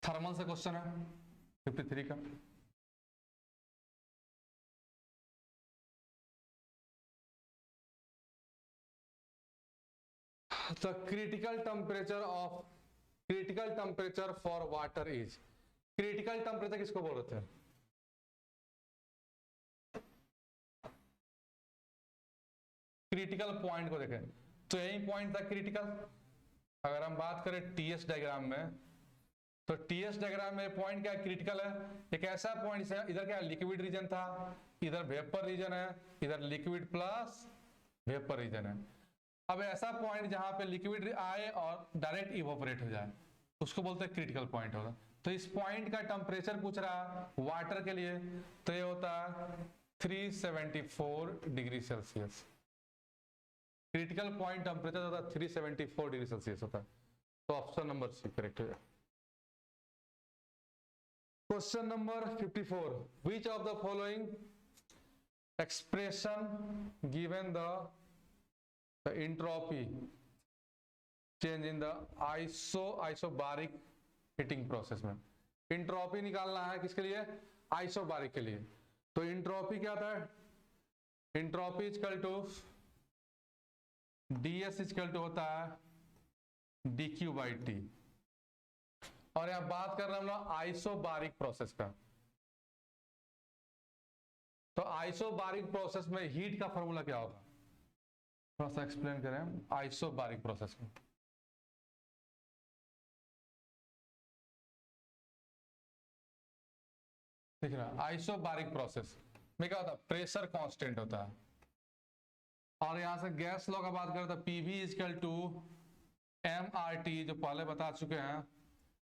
थर्मल से क्वेश्चन है 53 का। The critical temperature for water is, critical temperature किसको बोलते हैं, क्रिटिकल पॉइंट को देखें तो यही पॉइंट था क्रिटिकल। अगर हम बात करें टीएस डायग्राम में, तो टीएस डायग्राम में पॉइंट क्या क्रिटिकल है, एक ऐसा पॉइंट है, इधर क्या लिक्विड रीजन था, इधर वेपर रीजन है, इधर लिक्विड प्लस वेपर रीजन है। अब ऐसा पॉइंट जहां पे लिक्विड आए और डायरेक्ट इवोपरेट हो जाए, उसको बोलते हैं क्रिटिकल पॉइंट होगा। तो इस पॉइंट का टेम्परेचर पूछ रहा वाटर के लिए, तो ये होता है 374 degree Celsius. Critical point temperature होता है 374 डिग्री सेल्सियस होता है। तो ऑप्शन नंबर सी करेक्ट है। Question number 54, which of the following expression given the entropy change in the isobaric heating process में, इंट्रोपी निकालना है किसके लिए, आइसोबारिक के लिए। तो इंट्रोपी क्या था, entropy equal to ds equal to होता है dq/t। और यहां बात कर रहे हैं हम लोग आइसोबारिक प्रोसेस का। तो आइसोबारिक प्रोसेस में हीट का फॉर्मूला क्या होगा, थोड़ा सा एक्सप्लेन करें आइसोबारिक प्रोसेस में। ठीक है, आइसोबारिक प्रोसेस में क्या होता है, प्रेशर कांस्टेंट होता है। और यहां से गैस लॉ का बात करें तो PV इक्वल टू mRT, जो पहले बता चुके हैं।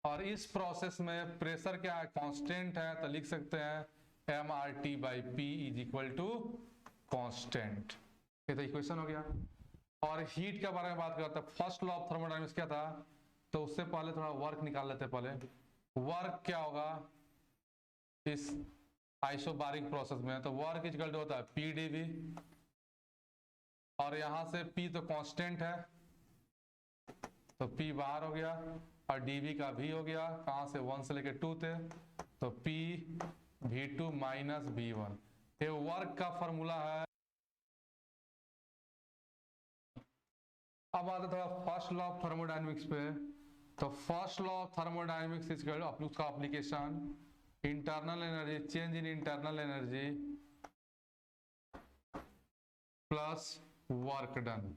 और इस प्रोसेस में प्रेशर क्या है, कांस्टेंट है, तो लिख सकते हैं mRT/P is equal to constant. ये तो इक्वेशन हो गया। और हीट के बारे में बात करते हैं, फर्स्ट लॉ ऑफ थर्मोडायनामिक्स क्या था, तो उससे पहले थोड़ा वर्क निकाल लेते हैं। पहले वर्क क्या होगा इस आइसोबारिक प्रोसेस में, तो वर्क इक्वल टू होता है PdV, और यहां से P तो कांस्टेंट है, तो P बाहर हो गया, और dV का V हो गया, कहां से 1 से लेके 2 थे, तो P V2 माइनस V1। ये वर्क का फॉर्मूला है। अब आते थोड़ा फर्स्ट लॉ ऑफ थर्मोडायनेमिक्स पे। तो first law of thermodynamics is उसका application, internal energy, change in internal energy plus work done.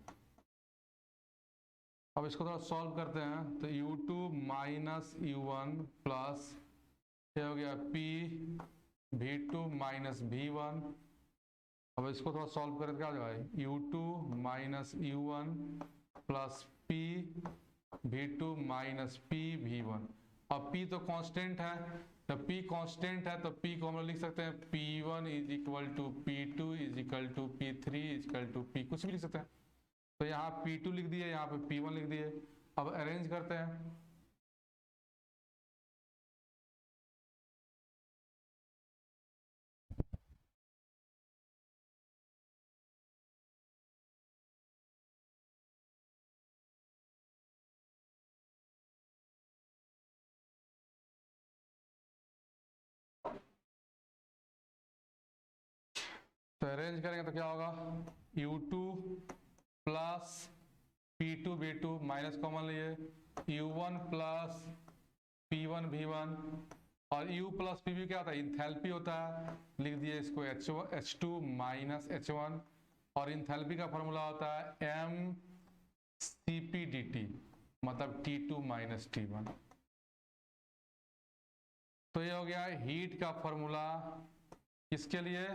अब इसको थोड़ा सॉल्व करते हैं, तो U2 माइनस U1 प्लस ये हो गया P V2 माइनस V1। अब इसको थोड़ा सॉल्व करें, क्या हो जाएगा U2 minus U1 plus P V2 minus P V1। अब P तो कांस्टेंट है, तो P कांस्टेंट है तो P को हम लोग लिख सकते हैं P1 is equal to P2 is equal to P3 is equal to P, कुछ भी लिख सकते हैं। तो यहाँ P2 लिख दिए, यहाँ पे P1 लिख दिए। अब अरेंज करते हैं। तो अरेंज करेंगे तो क्या होगा, U2 plus P2 V2 minus common लिए, U1 प्लस P1 V1, और U प्लस PV क्या होता है, इंथैल्पी होता है, लिख दिए इसको H2 माइनस H1, और इंथैल्पी का फॉर्मूला होता है mCp dt, मतलब T2 माइनस T1। तो ये हो गया हीट का फॉर्मूला। किसके लिए,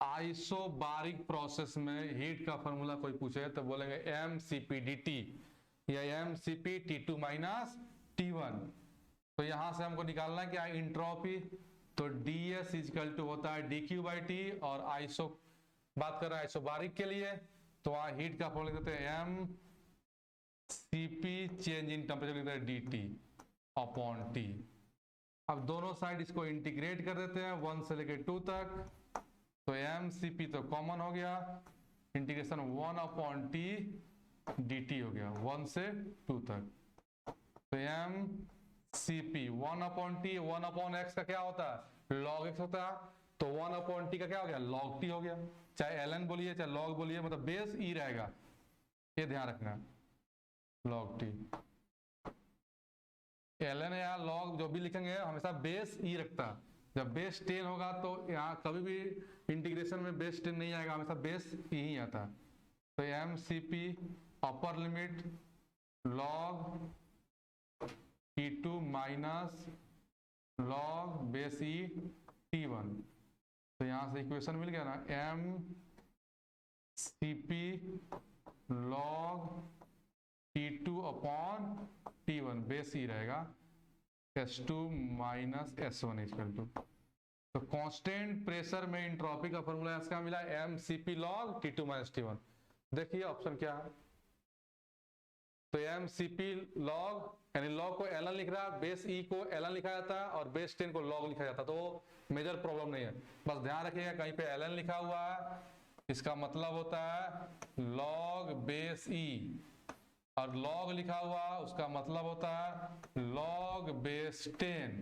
आइसोबारिक प्रोसेस में हीट का फॉर्मूला कोई पूछे तो बोलेंगे mCp dt या mCp T2 माइनस T1। तो यहां से हमको निकालना है क्या, इंट्रोपी। तो ds इजकल टू होता है dq बाई टी, और बात कर रहा है आइसोबारिक के लिए, तो वहां हीट का फॉर्मूला देते हैं mCp चेंज इन टेम्परेचर लिखते हैं dt अपॉन t। अब दोनों साइड इसको इंटीग्रेट कर देते हैं 1 से लेकर 2 तक, तो mCp तो कॉमन हो गया, इंटीग्रेशन 1 अपॉन टी dt हो गया 1 से 2 तक। तो mCp 1 upon T, 1 upon x का क्या होता है, log x होता है, तो 1 अपॉन टी का क्या हो गया, log t हो गया। चाहे ln बोलिए चाहे log बोलिए, मतलब बेस e रहेगा, ये ध्यान रखना, log t। ln या log जो भी लिखेंगे हमेशा बेस e रखता है। जब बेस 10 होगा तो यहाँ कभी भी इंटीग्रेशन में बेस 10 नहीं आएगा, हमेशा बेस e ही आता है। तो mCp upper limit log T2 minus log base e T1। तो यहां से इक्वेशन मिल गया ना, mCp log T2 upon T1 base e रहेगा S2 minus S1 equal to. तो कांस्टेंट प्रेशर में इंट्रोपी का फॉर्मूला इसका मिला mCp log T2 minus T1। देखिए ऑप्शन क्या है, तो mCp log यानी log को ln लिख रहा है, बेस e को ln लिखा जाता है और बेस 10 को log लिखा जाता है, तो मेजर प्रॉब्लम नहीं है। बस ध्यान रखिएगा कहीं पे ln लिखा हुआ है, इसका मतलब होता है log बेस e, और log लिखा हुआ उसका मतलब होता है log बेस 10।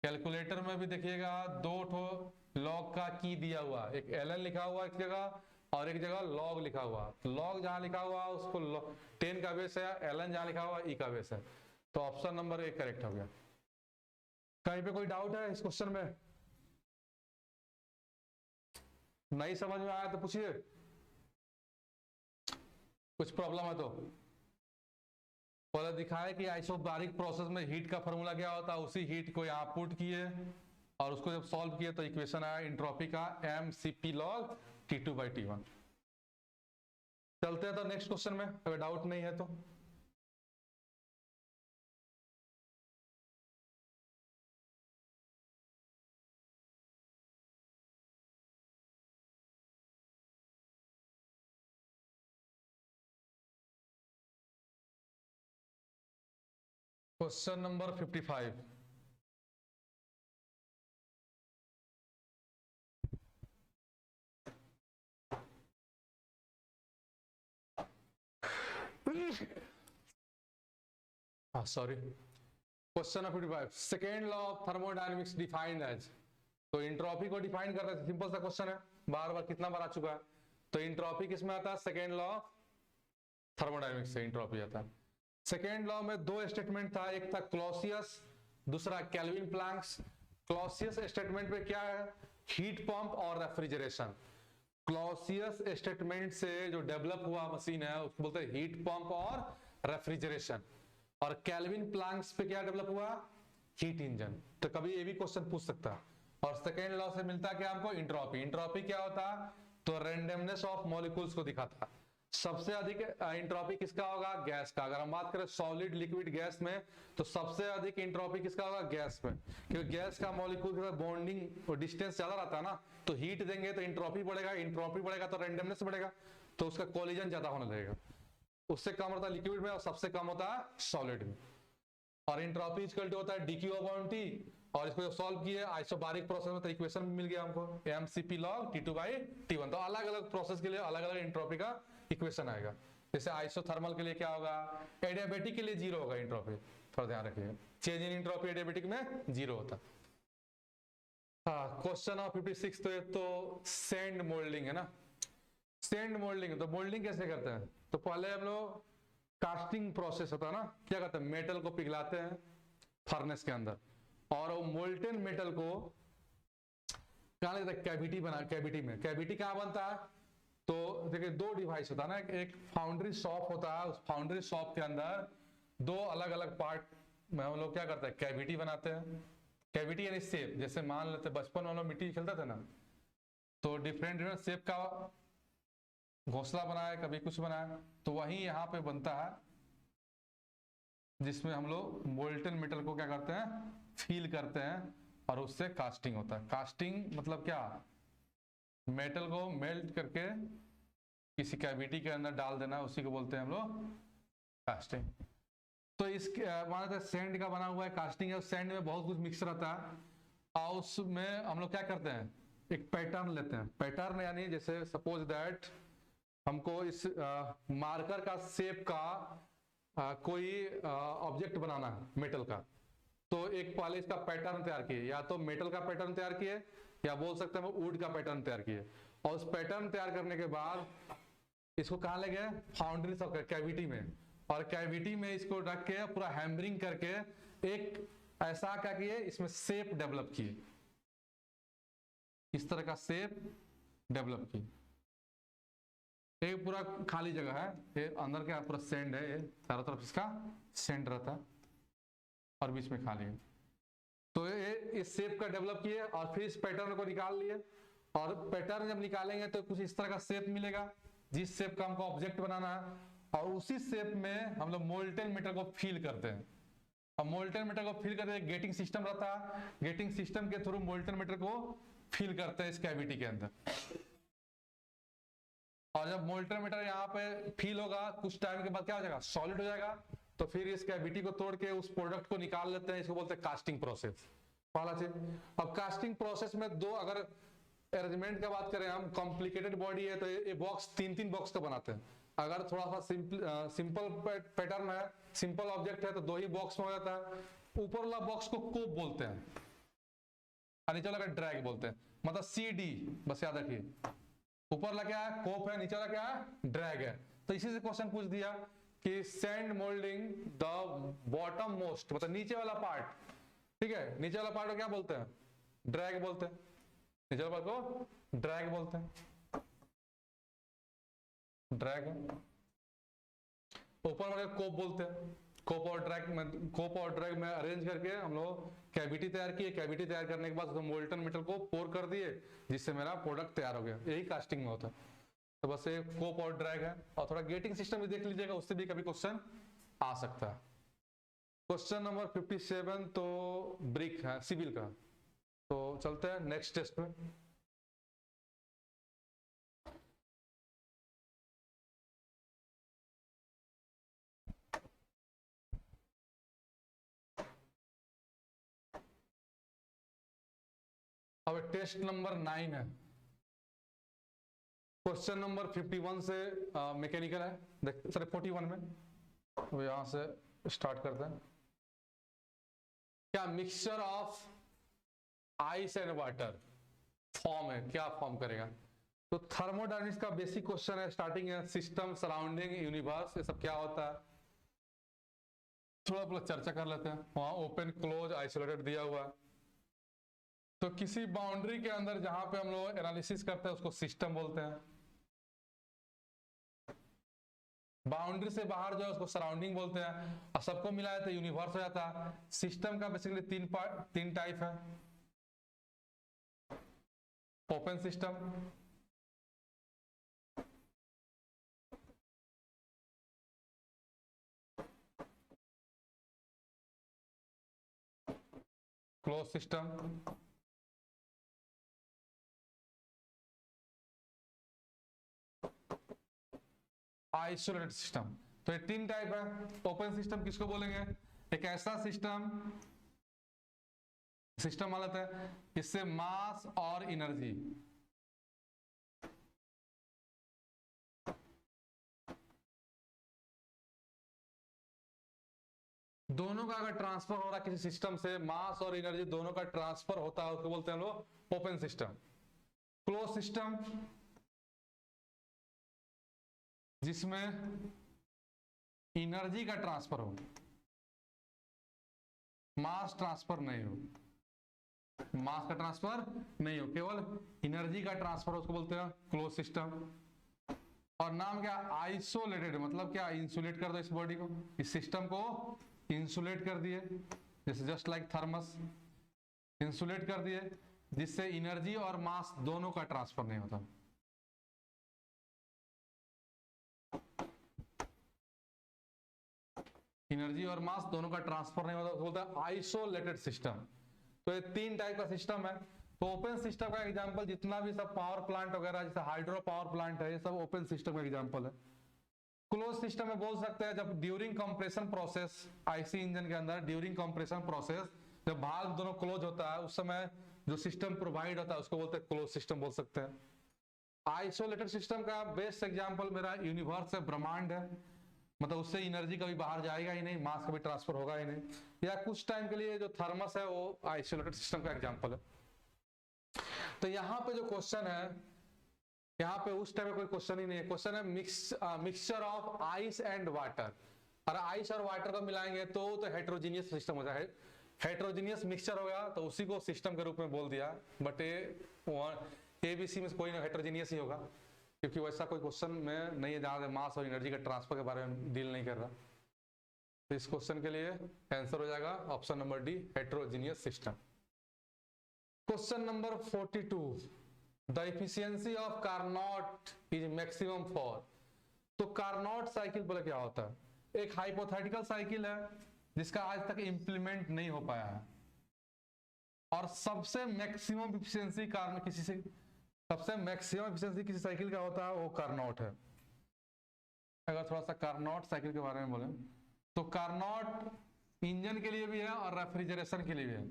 कैलकुलेटर में भी देखिएगा दो ठो log का की दिया हुआ, एक ln लिखा हुआ एक जगह और एक जगह log लिखा हुआ। log जहां लिखा हुआ उसको 10 का बेस है, ln जहां लिखा हुआ e का बेस है। तो ऑप्शन नंबर 1 करेक्ट हो गया। कहीं पे कोई डाउट है इस क्वेश्चन में, नहीं समझ में आया तो पूछिए, कुछ प्रॉब्लम है तो। पहले दिखाया कि आइसोबारिक प्रोसेस में हीट का फॉर्मूला क्या होता है, उसी हीट को यहाँ पुट किए और उसको जब सॉल्व किए तो इक्वेशन आया इंट्रोपी का mCp log T2 by T1। चलते हैं तो नेक्स्ट क्वेश्चन में, अगर डाउट नहीं है तो। Question number 55। Sorry, question number 55, second law of thermodynamics defined as. तो इंट्रोपी को डिफाइन करते हैं, सिंपल सा क्वेश्चन है, बार बार कितना बार आ चुका है। तो इंट्रोपी किसमें आता है, सेकेंड लॉ ऑफ थर्मोडायनेमिक्स से इंट्रोपी आता है। सेकेंड लॉ में दो स्टेटमेंट था, एक था क्लॉसियस, दूसरा केल्विन प्लैंक्स। क्लॉसियस स्टेटमेंट में क्या है, हीट पंप और रेफ्रिजरेशन। क्लॉसियस स्टेटमेंट से जो डेवलप हुआ मशीन है उसको बोलते हैं हीट पंप और रेफ्रिजरेशन। और केल्विन प्लैंक्स पे क्या डेवलप हुआ, हीट इंजन। तो कभी ये भी क्वेश्चन पूछ सकता है। और सेकेंड लॉ से मिलता क्या हमको, इंट्रोपी। इंट्रोपी क्या होता, तो रैंडमनेस ऑफ मॉलिक्यूल्स को दिखाता। सबसे अधिक इंट्रोपी किसका होगा, गैस का। अगर हम बात करें सॉलिड लिक्विड गैस में, तो सबसे अधिक इंट्रोपी किसका होगा, गैस में, क्योंकि गैस का मॉलिक्यूल के साथ बॉन्डिंग और डिस्टेंस ज्यादा रहता है ना, तो हीट देंगे तो इंट्रोपी बढ़ेगा, इंट्रोपी बढ़ेगा तो रैंडमनेस बढ़ेगा। तो उसका कोलिजन ज्यादा होने लगेगा। उससे कम होता है लिक्विड में और सबसे कम होता है सॉलिड में। और एंट्रोपी इक्वल टू होता है dq अपॉन t। और इसको सॉल्व किए आइसोबारिक प्रोसेस में तो इक्वेशन मिल गया हमको mCp log T2 by T1। तो अलग अलग प्रोसेस के लिए अलग अलग एंट्रोपी का इक्वेशन आएगा। जैसे आइसोथर्मल के लिए क्या होगा, एडियाबेटिक के लिए 0 होगा एंट्रोपी, थोड़ा ध्यान रखिएगा, चेंज इन एंट्रोपी एडियाबेटिक में 0 होता। हाँ, क्वेश्चन ऑफ 56 तो ये तो सैंड मोल्डिंग है ना। सैंड मोल्डिंग, तो मोल्डिंग कैसे करते हैं, तो पहले हम लोग कास्टिंग प्रोसेस होता है ना, क्या करते हैं मेटल को पिघलाते हैं फर्नेस के अंदर, और वो मोल्टेन मेटल को कहाँ लेते हैं, कैविटी बना, कैविटी में। कैविटी कहाँ बनता है, तो देखिए दो डिवाइस होता है ना, एक फाउंड्री शॉप होता है, उस फाउंड्री शॉप के अंदर दो अलग अलग पार्ट में हम लोग क्या करते हैं कैविटी बनाते हैं। कैविटी यानी शेप, जैसे मान लेते बचपन में हम लोग मिट्टी खेलते थे ना, तो डिफरेंट डिफरेंट शेप का घोंसला बनाया, कभी कुछ बनाया, तो वही यहाँ पे बनता है, जिसमें हम लोग मोल्टन मेटल को क्या करते हैं फील करते हैं, और उससे कास्टिंग होता है। कास्टिंग मतलब क्या, मेटल को मेल्ट करके किसी कैविटी के अंदर डाल देना, उसी को बोलते हैं हम लोग कास्टिंग। तो इस माना सैंड का बना हुआ है कास्टिंग है, सैंड में बहुत कुछ मिक्स रहता है, और उसमें हम लोग क्या करते हैं एक पैटर्न लेते हैं। पैटर्न यानी जैसे सपोज दैट हमको इस मार्कर का शेप का कोई ऑब्जेक्ट बनाना है मेटल का, तो एक पहले इसका पैटर्न तैयार किए, या तो मेटल का पैटर्न तैयार किए या बोल सकते हैं वुड का पैटर्न तैयार किए, और उस पैटर्न तैयार करने के बाद इसको कहाँ ले गए फाउंड्री सब कैविटी में, और कैविटी में इसको रख के पूरा हैमरिंग करके एक ऐसा क्या किए इसमें शेप डेवलप किए, इस तरह का शेप डेवलप किए। एक पूरा खाली जगह है, ये अंदर क्या पूरा सैंड है, ये चारों तरफ इसका सैंड रहता है और बीच में खाली है। तो ये इस शेप का डेवलप किए और फिर इस पैटर्न को निकाल लिए, और पैटर्न जब निकालेंगे तो कुछ इस तरह का शेप मिलेगा, जिस शेप का हमको ऑब्जेक्ट बनाना है, और उसी शेप में हम लोग मोल्टेन मेटल को फील करते हैं। अब मोल्टेन मेटल को फील करते हैं, गेटिंग सिस्टम रहता है, गेटिंग सिस्टम के थ्रू मोल्टेन मेटल को फील करते हैं इस कैविटी के अंदर। और जब मोल्टेन मेटल यहाँ पे फील होगा कुछ टाइम के बाद क्या हो जाएगा सॉलिड हो जाएगा, तो फिर इस कैविटी को तोड़ के उस प्रोडक्ट को निकाल लेते हैं, इसको बोलते हैं कास्टिंग प्रोसेस। पहला चीज, अब कास्टिंग प्रोसेस में दो अगर अरेंजमेंट का बात करें हम, कॉम्प्लिकेटेड बॉडी है तो ये बॉक्स तीन बॉक्स का बनाते हैं। अगर थोड़ा सा सिंपल पैटर्न है, सिंपल ऑब्जेक्ट है, तो दो ही बॉक्स में हो जाता है। ऊपर वाला बॉक्स को कोप बोलते हैं और नीचे वाला ड्रैग बोलते हैं, मतलब CD, बस याद रखिए। ऊपर वाला क्या है कोप है, नीचे वाला क्या है ड्रैग है। तो इसी से क्वेश्चन पूछ दिया कि sand moulding the bottom most, मतलब नीचे वाला पार्ट, ठीक है, नीचे वाला पार्ट को क्या बोलते हैं ड्रैग बोलते हैं, नीचे वाला पार्ट को ड्रैग बोलते हैं, ड्रैग। ऊपर वाले कोप बोलते हैं। कोप और ड्रैग में अरेंज करके हम लोग कैविटी तैयार किए, कैविटी तैयार करने के बाद उसको मोल्टन मेटल को पोर कर दिए, जिससे मेरा प्रोडक्ट तैयार हो गया। यही कास्टिंग में होता है। तो बस ये कोप और ड्रैग है, और थोड़ा गेटिंग सिस्टम भी देख लीजिएगा, उससे भी कभी क्वेश्चन आ सकता है। क्वेश्चन नंबर 57 तो ब्रिक है सिविल का, तो चलते हैं नेक्स्ट टेस्ट में। अब टेस्ट नंबर 9 है, क्वेश्चन नंबर 51 से मैकेनिकल है, सॉरी 41 में, तो यहां से स्टार्ट करते हैं। क्या mixture of ice and water form है, क्या फॉर्म करेगा। तो थर्मोडायनेमिक्स का बेसिक क्वेश्चन है, स्टार्टिंग है सिस्टम सराउंडिंग यूनिवर्स, ये सब क्या होता है थोड़ा बहुत चर्चा कर लेते हैं। वहां ओपन क्लोज आइसोलेटेड दिया हुआ है, तो किसी बाउंड्री के अंदर जहां पे हम लोग एनालिसिस करते हैं उसको सिस्टम बोलते हैं। बाउंड्री से बाहर जो है उसको सराउंडिंग बोलते हैं, और सबको मिलाया तो यूनिवर्स हो जाता है। सिस्टम का बेसिकली तीन टाइप है, open system, close system, isolated system. तो ये तीन टाइप है। ओपन सिस्टम किसको बोलेंगे? एक ऐसा सिस्टम हालत है इससे मास और एनर्जी दोनों का अगर ट्रांसफर हो रहा है किसी सिस्टम से, मास और एनर्जी दोनों का ट्रांसफर होता है, उसको बोलते हैं हम लोग ओपन सिस्टम। क्लोज सिस्टम जिसमें एनर्जी का ट्रांसफर हो, मास ट्रांसफर नहीं हो, मास का ट्रांसफर नहीं हो, केवल एनर्जी का ट्रांसफर हो, उसको बोलते हैं क्लोज सिस्टम। और नाम क्या? आइसोलेटेड, मतलब क्या? इंसुलेट कर दो इस बॉडी को, इस सिस्टम को इंसुलेट कर दिए, जैसे जस्ट लाइक थर्मस, इंसुलेट कर दिए जिससे एनर्जी और मास दोनों का ट्रांसफर नहीं होता। एनर्जी और मास दोनों का ट्रांसफर नहीं होता, उसको बोलते हैं आइसोलेटेड सिस्टम। तो ये तीन टाइप का सिस्टम है। तो ओपन सिस्टम का एग्जांपल जितना भी सब पावर प्लांट वगैरह, जैसे हाइड्रो पावर प्लांट है, ये सब ओपन सिस्टम का एग्जांपल है। क्लोज सिस्टम में बोल सकते हैं जब during compression process, IC engine के अंदर ड्यूरिंग कंप्रेशन प्रोसेस जब भाल्व दोनों क्लोज होता है उस समय जो सिस्टम प्रोवाइड होता है उसको बोलते हैं क्लोज सिस्टम बोल सकते हैं। आइसोलेटेड सिस्टम का बेस्ट एग्जांपल मेरा यूनिवर्स है, ब्रह्मांड है, मतलब उससे एनर्जी कभी बाहर जाएगा ही नहीं, मास कभी ट्रांसफर होगा ही नहीं। या कुछ टाइम के लिए जो थर्मस है वो आइसोलेटेड सिस्टम का एग्जांपल है। तो यहाँ पे जो क्वेश्चन है, यहाँ पे उस टाइम में कोई क्वेश्चन ही नहीं है, क्वेश्चन है mixture of ice and water. और आइस और वाटर को मिलाएंगे तो हेट्रोजीनियस सिस्टम हो जाए, हेट्रोजीनियस मिक्सचर हो गया, तो उसी को सिस्टम के रूप में बोल दिया। बट एबीसी में कोई ना हेट्रोजीनियस ही होगा, क्योंकि वैसा कोई क्वेश्चन में नहीं है जहां मास और एनर्जी का ट्रांसफर के बारे में डील नहीं कर रहा। तो इस क्वेश्चन के लिए आंसर हो जाएगा option number D, heterogeneous system. Question number 42, the efficiency of Carnot is maximum for. तो कार्नोट साइकिल बोले क्या होता है? एक हाइपोथेटिकल साइकिल है जिसका आज तक इंप्लीमेंट नहीं हो पाया है, और सबसे मैक्सिमम इफिशियंसी सबसे मैक्सिमम इफिशियंसी किसी साइकिल का होता है वो कार्नोट है। अगर थोड़ा सा कार्नोट साइकिल के बारे में बोले तो कार्नोट इंजन के लिए भी है और रेफ्रिजरेशन के लिए भी है,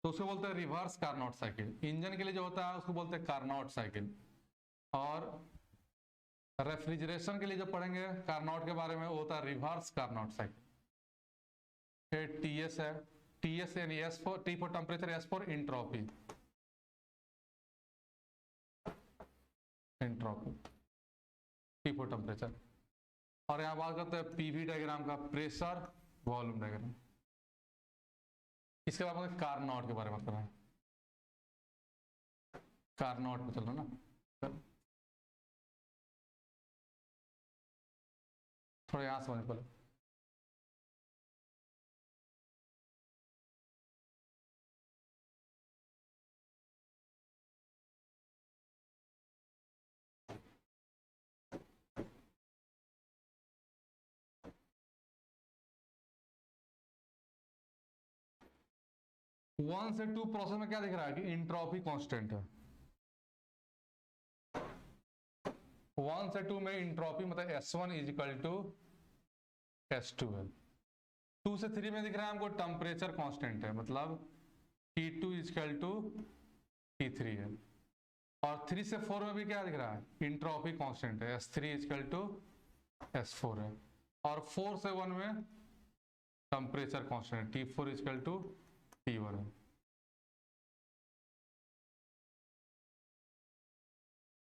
तो उसको बोलते हैं रिवर्स कार्नोट साइकिल। इंजन के लिए जो होता है उसको बोलते हैं कार्नोट साइकिल, और रेफ्रिजरेशन के लिए जो पढ़ेंगे कार्नोट के बारे में वो होता है रिवर्स कार्नोट साइकिल। फिर टीएस है, टीएस यानी S for T for temperature, S for entropy, entropy T for temperature. और यहां बात करते हैं पीवी डायग्राम का, प्रेशर वॉल्यूम डायग्राम। इसके बाद मुझे कार्नोट के बारे में करना है, कार्नोट में चल रहा ना, थोड़ा यहां समझ पहले। वन से टू प्रोसेस में क्या दिख रहा है कि इंट्रोपी कांस्टेंट है। वन से टू में इंट्रोपी मतलब S1 is equal to S2 है। टू से थ्री में दिख रहा है हमको टेम्परेचर कांस्टेंट है, मतलब T2 is equal to T3 है। और थ्री से फोर में भी क्या दिख रहा है? इंट्रोपी कांस्टेंट है, S3 is equal to S4 है। और फोर से वन में temperature constant T4 is equal to T1 है।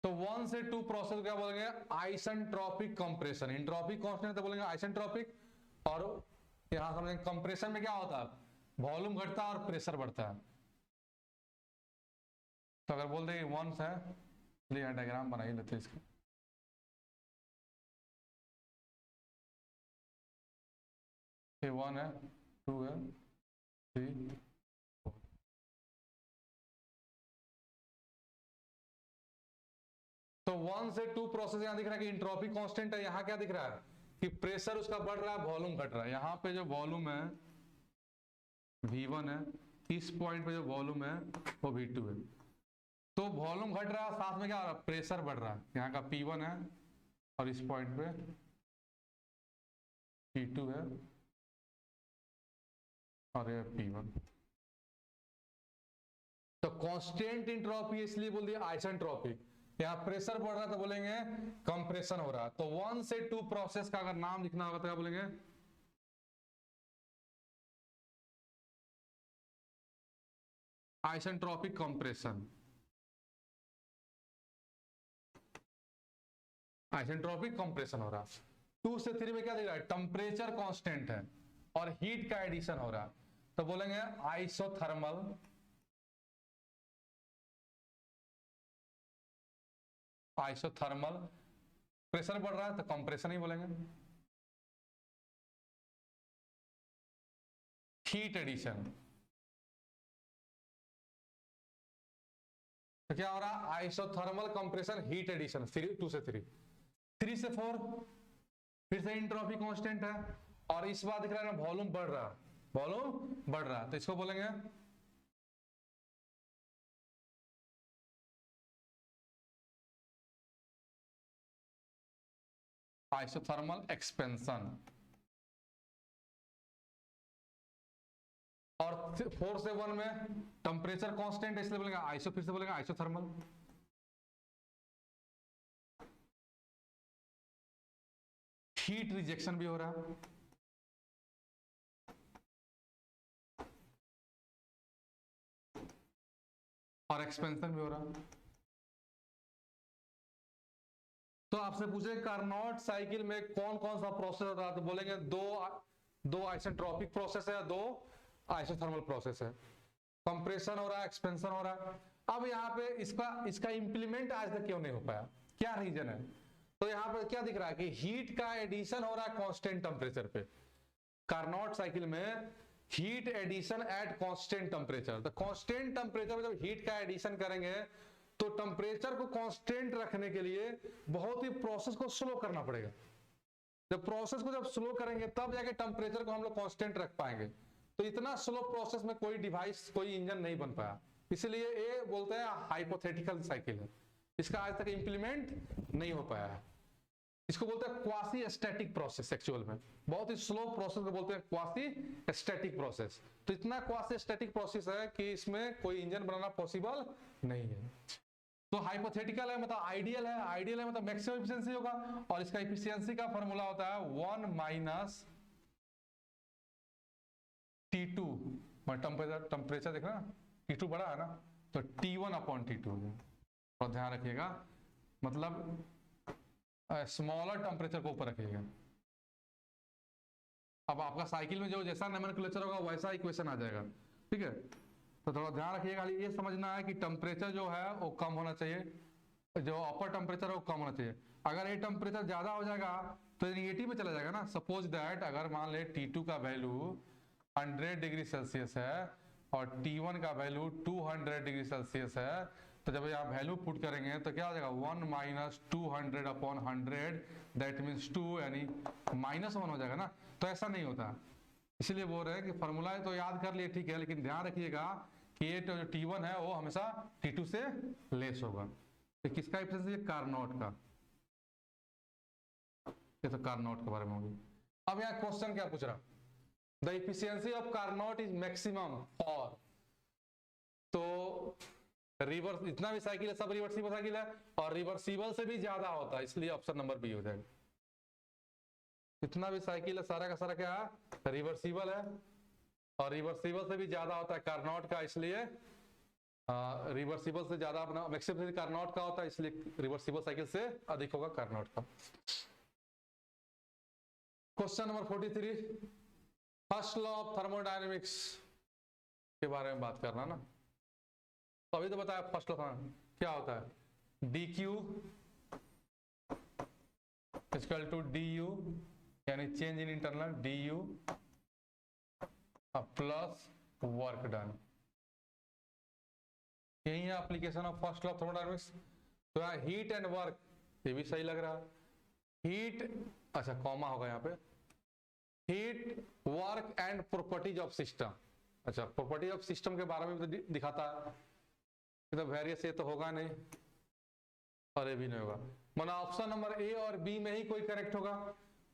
तो वन से टू प्रोसेस क्या बोलेंगे? Isentropic compression. इंट्रोपिक कांस्टेंट तो बोलेंगे आइसेंट्रोपिक। और यहां समझेंगे कंप्रेशन में क्या होता है? वॉल्यूम घटता है और प्रेशर बढ़ता है। तो अगर बोल दें वन है, चलिए डायग्राम बना ही लेते हैं इसका। ये वन है, टू है, थ्री, तो वन से टू प्रोसेस यहां दिख रहा है कि इंट्रोपी कांस्टेंट है। यहां क्या दिख रहा है कि प्रेशर उसका बढ़ रहा है, वॉल्यूम घट रहा है। यहां पे जो वॉल्यूम है V1 है, इस पॉइंट पे जो वॉल्यूम है वो V2 है। तो वॉल्यूम घट रहा है, साथ में क्या हो रहा है? प्रेशर बढ़ रहा है। यहाँ का P1 है और इस पॉइंट पे P2 है और ये P1। तो कांस्टेंट इंट्रोपी इसलिए बोल दिया आइसेंट्रोपिक। यहाँ प्रेशर बढ़ रहा है तो बोलेंगे कंप्रेशन हो रहा है। तो 1 से 2 प्रोसेस का अगर नाम लिखना होगा तो क्या बोलेंगे? Isentropic compression. आइसेंट्रोपिक कंप्रेशन हो रहा है। 2 से 3 में क्या दिख रहा है? टेम्परेचर कांस्टेंट है और हीट का एडिशन हो रहा है, तो बोलेंगे आइसोथर्मल आइसोथर्मल। प्रेशर बढ़ रहा है तो कंप्रेशन ही बोलेंगे। हीट एडिशन, तो क्या हो रहा है? Isothermal compression heat addition. 2 से 3, 3 से 4 फिर से एंट्रोपी कांस्टेंट है और इस बार दिख रहा है ना वॉल्यूम बढ़ रहा है, वॉल्यूम बढ़ रहा है, तो इसको बोलेंगे आइसोथर्मल एक्सपेंशन। और 4 से 1 में टेम्परेचर कांस्टेंट है इसलिए बोलेंगे आइसो, फिर से बोलेंगे आइसोथर्मल। हीट रिजेक्शन भी हो रहा है, और एक्सपेंशन भी हो रहा है। तो आपसे पूछे कार्नोट साइकिल में कौन कौन सा प्रोसेस होता है, तो बोलेंगे दो आइसेंट्रोपिक प्रोसेस है, 2 आइसोथर्मल प्रोसेस है। कंप्रेशन हो रहा है, एक्सपेंशन हो रहा है। अब यहाँ पे इसका इंप्लीमेंट आज तक क्यों नहीं हो पाया, क्या रीजन है? तो यहाँ पे क्या दिख रहा है कि हीट का एडिशन हो रहा है कांस्टेंट टेम्परेचर पे। कार्नोट साइकिल में heat addition at constant temperature. तो कांस्टेंट टेम्परेचर में जब हीट का एडिशन करेंगे तो टेम्परेचर को कांस्टेंट रखने के लिए बहुत ही प्रोसेस को स्लो करना पड़ेगा। जब प्रोसेस को स्लो करेंगे तब जाके टेम्परेचर को हम लोग कांस्टेंट रख पाएंगे। तो इतना स्लो प्रोसेस में कोई डिवाइस, कोई इंजन नहीं बन पाया, इसलिए ये बोलते हैं हाइपोथेटिकल साइकिल है। इसका आज तक इंप्लीमेंट नहीं हो पाया है। इसको बोलते हैं क्वासी स्टैटिक प्रोसेस। एक्चुअल में बहुत ही स्लो प्रोसेस को बोलते हैं क्वासी स्टैटिक प्रोसेस। तो इतना क्वासी स्टैटिक प्रोसेस है कि इसमें कोई इंजन बनाना पॉसिबल नहीं है। तो हाइपोथेटिकल है मतलब आइडियल है, आइडियल है मतलब मैक्सिमम एफिशिएंसी होगा, और इसका एफिशिएंसी का फॉर्मूला होता है 1 माइनस T2। टेम्परेचर देख रहे हैं ना, T2 बड़ा है ना, तो T1 अपॉन T2। और ध्यान रखिएगा मतलब स्मॉलर टेम्परेचर को ऊपर रखिएगा। अब आपका साइकिल में जो जैसा नोमेनक्लेचर होगा वैसा इक्वेशन आ जाएगा, ठीक है। तो थोड़ा ध्यान रखिएगा, ये समझना है कि टेम्परेचर जो है वो कम होना चाहिए, जो अपर टेम्परेचर है वो कम होना चाहिए। अगर ये टेम्परेचर ज्यादा हो जाएगा तो निगेटिव में चला जाएगा ना। सपोज दैट अगर मान ले T2 का वैल्यू 100 डिग्री सेल्सियस है और T1 का वैल्यू 200 डिग्री सेल्सियस है, तो जब यहाँ वैल्यू पुट करेंगे तो क्या हो जाएगा 1 माइनस 200 अपॉन 100, दैट मीन्स 2, यानी -1 हो जाएगा ना। तो ऐसा नहीं होता, इसलिए बोल रहे हैं कि फॉर्मूला तो याद कर लिए ठीक है, लेकिन ध्यान रखिएगा कि ये जो T1 है वो हमेशा T2 से लेस होगा। तो किसका एफिशिएंसी है? कार्नोट का। ये तो कार्नोट के बारे में होगी। अब यहाँ क्वेश्चन क्या पूछ रहा, the efficiency of Carnot is maximum for, तो रिवर्स, इतना भी साइकिल है सब रिवर्सिबल साइकिल है और रिवर्सिबल से भी ज्यादा होता है, इसलिए ऑप्शन नंबर बी हो जाएगा। इतना भी साइकिल है सारा का सारा क्या है? रिवर्सिबल है और रिवर्सिबल से भी ज्यादा होता है कार्नोट का, इसलिए रिवर्सिबल से ज्यादा अपना मैक्सिमम कार्नोट का होता है, इसलिए रिवर्सिबल साइकिल से अधिक होगा कार्नोट का। Question number 43, first law of thermodynamics के बारे में बात करना ना। तो अभी तो बताया फर्स्ट लॉ क्या होता है, dq इक्वल टू du, यानी change in internal du plus work done. यही है application of first law of thermodynamics. तो यहाँ हीट एंड वर्क, ये भी सही लग रहा है। हीट, अच्छा कॉमा होगा यहाँ पे, heat work and properties of system. अच्छा प्रॉपर्टीज ऑफ सिस्टम के बारे में तो दिखाता है, तो वेरियस ये तो होगा नहीं और ये भी नहीं होगा। माना ऑप्शन नंबर ए और बी में ही कोई करेक्ट होगा।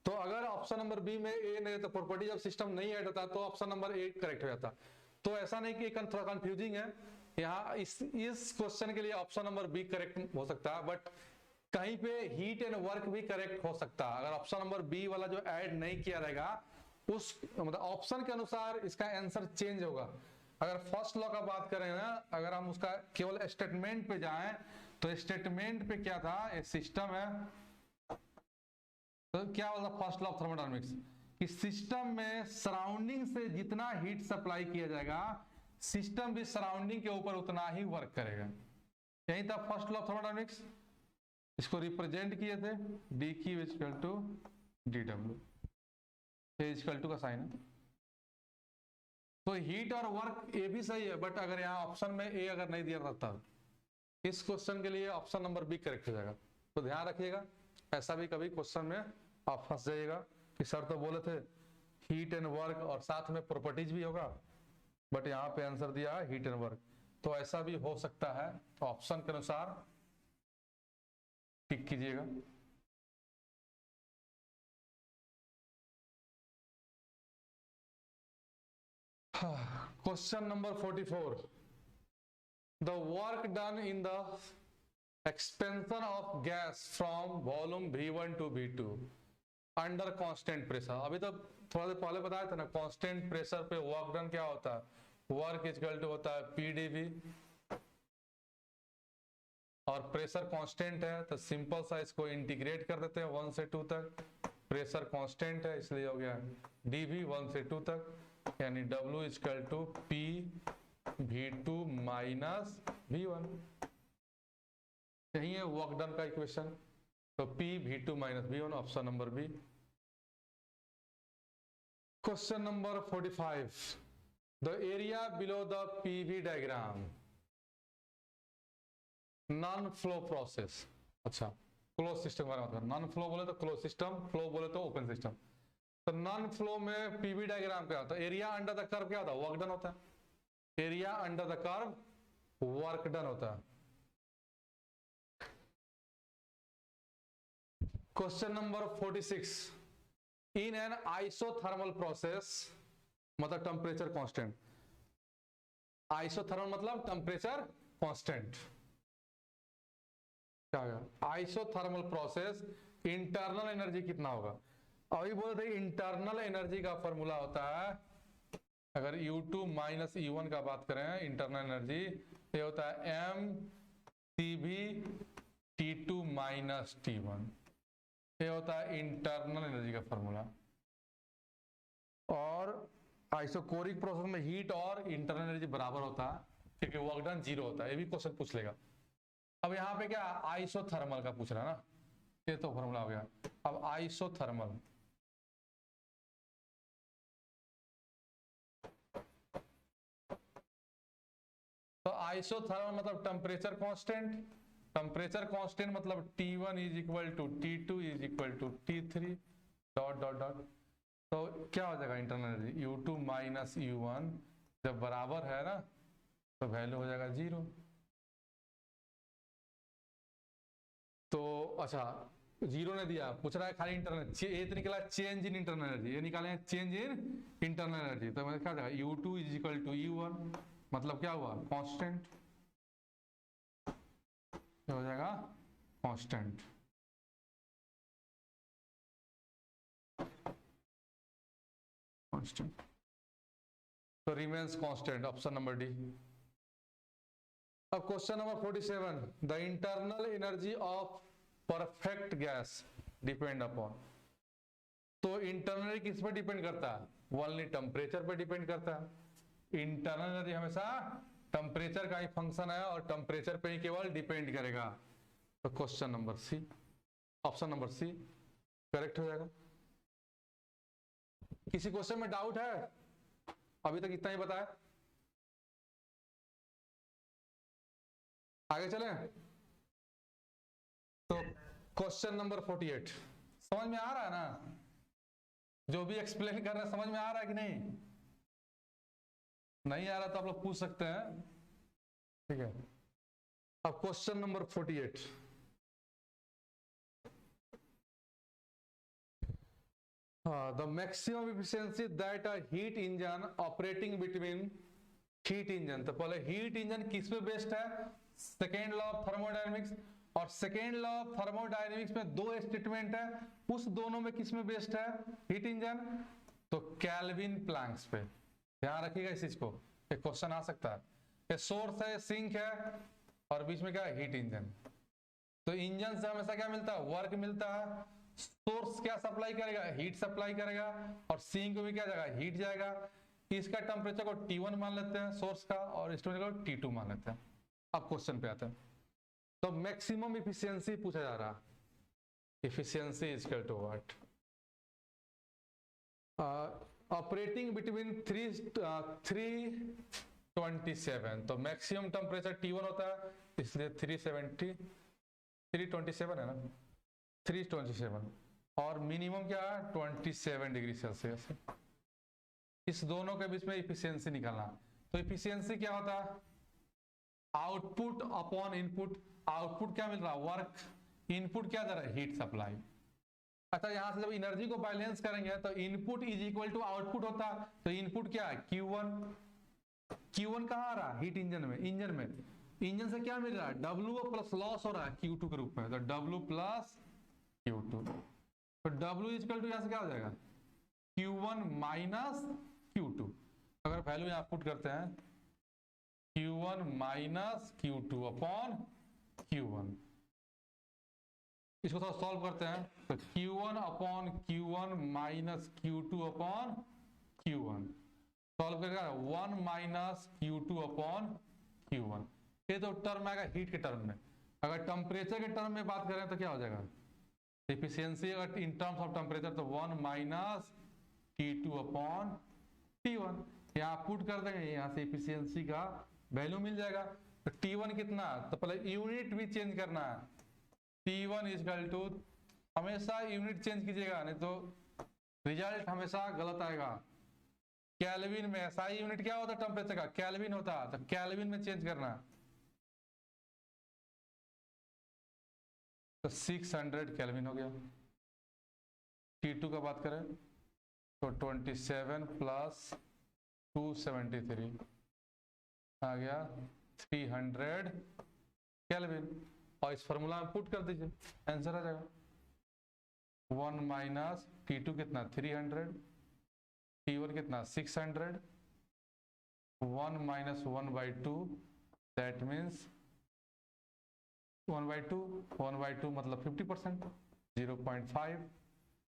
तो अगर ऑप्शन नंबर बी में ए नहीं तो प्रॉपर्टी ऑफ सिस्टम नहीं ऐड होता तो ऑप्शन नंबर ए करेक्ट हो जाता। तो ऐसा नहीं कि थोड़ा कंफ्यूजिंग है यहाँ, इस क्वेश्चन के लिए ऑप्शन नंबर बी करेक्ट हो सकता है, बट कहीं पे हीट एंड वर्क भी करेक्ट हो सकता है। अगर ऑप्शन नंबर बी वाला जो ऐड नहीं किया रहेगा उस मतलब ऑप्शन के अनुसार इसका आंसर चेंज होगा। अगर फर्स्ट लॉ का बात करें ना, अगर हम उसका केवल स्टेटमेंट पे जाएं तो स्टेटमेंट पे क्या था, एक सिस्टम है, तो क्या बोला फर्स्ट लॉ ऑफ थर्मोडायनामिक्स कि सिस्टम में सराउंडिंग से जितना हीट सप्लाई किया जाएगा सिस्टम भी सराउंडिंग के ऊपर उतना ही वर्क करेगा। यही था फर्स्ट लॉ ऑफ थर्मोडायनामिक्स। इसको रिप्रेजेंट किए थे D Q equal to D W, equal to का साइन है। तो हीट और वर्क ए भी सही है, बट अगर यहाँ ऑप्शन में ए अगर नहीं दिया रहता इस क्वेश्चन के लिए ऑप्शन नंबर बी करेक्ट हो जाएगा। तो ध्यान रखिएगा, ऐसा भी कभी क्वेश्चन में आप फंस जाइएगा कि सर तो बोले थे हीट एंड वर्क और साथ में प्रॉपर्टीज भी होगा, बट यहाँ पे आंसर दिया है हीट एंड वर्क। तो ऐसा भी हो सकता है, तो ऑप्शन के अनुसार टिक कीजिएगा। Question number 44, the work done in the expansion of gas from volume V1 to V2 under constant pressure। अभी तो थोड़ा देर पहले बताया था ना, कांस्टेंट प्रेशर पे वर्क डन क्या होता है, वर्क इक्वल टू होता है पीडीवी, और प्रेशर कांस्टेंट है तो सिंपल सा इसको इंटीग्रेट कर देते हैं 1 से 2 तक। प्रेशर कांस्टेंट है इसलिए हो गया डीवी 1 से 2 तक, यानी W equal to P V2 minus V1। यही है वर्क डन का इक्वेशन। तो P V2 minus V1, option number B. Question number 45, the area below the PV diagram non flow process. अच्छा, क्लोज सिस्टम के बारे में बात करें। नॉन फ्लो बोले तो क्लोज सिस्टम, फ्लो बोले तो ओपन सिस्टम। तो नॉन फ्लो में पीवी डायग्राम क्या होता है, एरिया अंडर द कर्व क्या होता है, वर्क डन होता है। Area under the curve work done होता है। Question number 46, in an isothermal process, मतलब टेम्परेचर कांस्टेंट। आइसोथर्मल मतलब टेम्परेचर कांस्टेंट। क्या होगा आइसोथर्मल प्रोसेस, इंटरनल एनर्जी कितना होगा। अभी बोल रहे इंटरनल एनर्जी का फॉर्मूला होता है, अगर U2 माइनस U1 का बात करें इंटरनल एनर्जी, ये होता है M CV T2 minus T1। ये होता है इंटरनल एनर्जी का फॉर्मूला। और आइसोकोरिक प्रोसेस में हीट और इंटरनल एनर्जी बराबर होता है क्योंकि वर्क डन 0 होता है। ये भी क्वेश्चन पूछ लेगा। अब यहाँ पे क्या आइसोथर्मल का पूछ रहा है ना, ये तो फॉर्मूला हो गया। अब आइसोथर्मल, तो आइसोथर्मल मतलब टेम्परेचर कांस्टेंट। टेम्परेचर कांस्टेंट मतलब T1 is equal to T2 is equal to T3 dot dot dot. तो क्या हो जाएगा internal energy U2 minus U1 जब बराबर है ना तो वैल्यू हो जाएगा 0। तो अच्छा 0 ने दिया, पूछ रहा है खाली इंटरनल, ये तो निकला चेंज इन इंटरनल एनर्जी, ये निकाले चेंज इन इंटरनल एनर्जी। तो क्या जाएगा U2 is equal to U1 मतलब क्या हुआ कांस्टेंट, हो जाएगा कांस्टेंट। कांस्टेंट तो remains constant, option number D. अब question number 47, the internal energy of perfect gas depend upon. तो इंटरनल किस पे डिपेंड करता है, ओनली टेम्परेचर पे डिपेंड करता है। इंटरनल एनर्जी हमेशा टेम्परेचर का ही फंक्शन है और टेम्परेचर पे ही केवल डिपेंड करेगा। तो question number C, option number C correct हो जाएगा। किसी क्वेश्चन में डाउट है, अभी तक इतना ही बताया, आगे चले। तो क्वेश्चन नंबर 48 समझ में आ रहा है ना, जो भी एक्सप्लेन कर रहे हैं समझ में आ रहा है कि नहीं, नहीं आ रहा तो आप लोग पूछ सकते हैं, ठीक है। अब question number 48, The maximum efficiency that a heat engine operating between heat engine, तो पहले हीट इंजन किस पे बेस्ड है? सेकेंड लॉ ऑफ थर्मोडायनेमिक्स, और सेकेंड लॉ ऑफ थर्मोडायनेमिक्स में दो स्टेटमेंट है, उस दोनों में किस में बेस्ड है हीट इंजन? तो केल्विन प्लैंक्स पे। ध्यान रखिएगा इस चीज को, एक क्वेश्चन आ सकता है। ये सोर्स है, सिंक है, और बीच में क्या है? Heat engine. तो इंजन से हमेशा क्या मिलता है? वर्क मिलता है। सोर्स क्या सप्लाई करेगा? हीट सप्लाई करेगा, और सिंक में क्या जाएगा? हीट जाएगा। इसका टेम्परेचर को T1 मान लेते हैं सोर्स का, और इस टेम्परेचर को T2 मान लेते हैं। अब क्वेश्चन पे आते हैं। तो मैक्सिमम इफिशियंसी पूछा जा रहा है, efficiency is equal to what? Operating between 327, तो मैक्सिमम टेम्परेचर T1 होता है, इसलिए 327 है ना, 327, और मिनिमम क्या है? 27 डिग्री सेल्सियस। इस दोनों के बीच में इफिशियंसी निकालना। तो इफिशियंसी क्या होता है? Output upon input. आउटपुट क्या मिल रहा है? वर्क। इनपुट क्या दे रहा है? Heat supply. अच्छा, यहां से जब एनर्जी को बैलेंस करेंगे तो input is equal to output होता है। तो इनपुट क्या है? Q1। Q1 कहां आ रहा है? हीट इंजन में। इंजन से क्या मिल रहा है? W प्लस लॉस हो रहा है Q2 के रूप में, तो W प्लस Q2। तो W इज इक्वल टू यहां से क्या हो जाएगा? Q1 minus Q2। अगर वैल्यू यहां पुट करते हैं, Q1 minus Q2 upon Q1, इसको थोड़ा सॉल्व करते हैं। तो Q1 upon Q1 minus Q2 upon Q1, solve करेगा 1 माइनस Q2 अपॉन Q1। ये तो टर्म आएगा हीट के टर्म में। अगर टेम्परेचर के टर्म में बात करें तो क्या हो जाएगा? एफिशिएंसी अगर इन टर्म्स ऑफ टेम्परेचर, तो 1 माइनस T2 अपॉन T1। यहाँ पुट कर देंगे, यहाँ से एफिशिएंसी का वैल्यू मिल जाएगा। तो T1 कितना? तो पहले यूनिट भी चेंज करना है। T1 इज इक्वल टू, हमेशा यूनिट चेंज कीजिएगा, नहीं तो रिजल्ट हमेशा गलत आएगा। केल्विन में, SI यूनिट क्या होता है टेम्परेचर का? केल्विन होता है, तो केल्विन में चेंज करना है। तो 600 केल्विन हो गया। T2 का बात करें तो 27 प्लस 273 आ गया 300 केल्विन, और इस फॉर्मूला में पुट कर दीजिए, आंसर आ जाएगा। 1 माइनस T2 कितना? 300, T1 कितना? 600, 1 माइनस 1/2, दैट मीन्स 1/2 मतलब 50%, 0.5।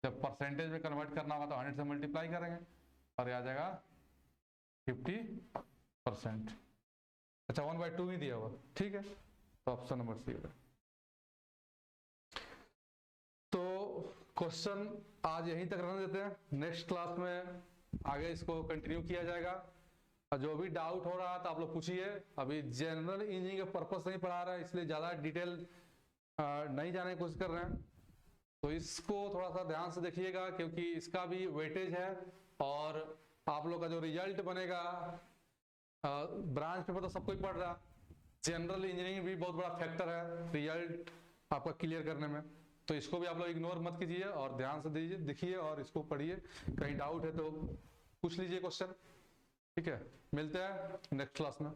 जब परसेंटेज में कन्वर्ट करना होगा तो 100 से मल्टीप्लाई करेंगे और आ जाएगा 50%। अच्छा, 1/2 ही दिया हुआ, ठीक है, तो ऑप्शन नंबर सी होगा। तो क्वेश्चन आज यहीं तक रहने देते हैं, नेक्स्ट क्लास में आगे इसको कंटिन्यू किया जाएगा। और जो भी डाउट हो रहा है तो आप लोग पूछिए। अभी जनरल इंजीनियरिंग के पर्पस नहीं पढ़ा रहा है, इसलिए ज़्यादा डिटेल नहीं जाने की कोशिश कर रहे हैं। तो इसको थोड़ा सा ध्यान से देखिएगा, क्योंकि इसका भी वेटेज है, और आप लोग का जो रिजल्ट बनेगा, ब्रांच पेपर तो सब कोई पढ़ रहा, जनरल इंजीनियरिंग भी बहुत बड़ा फैक्टर है रिजल्ट आपका क्लियर करने में। तो इसको भी आप लोग इग्नोर मत कीजिए और ध्यान से दीजिए, देखिए और इसको पढ़िए। कहीं डाउट है तो पूछ लीजिए क्वेश्चन, ठीक है। मिलते हैं नेक्स्ट क्लास में।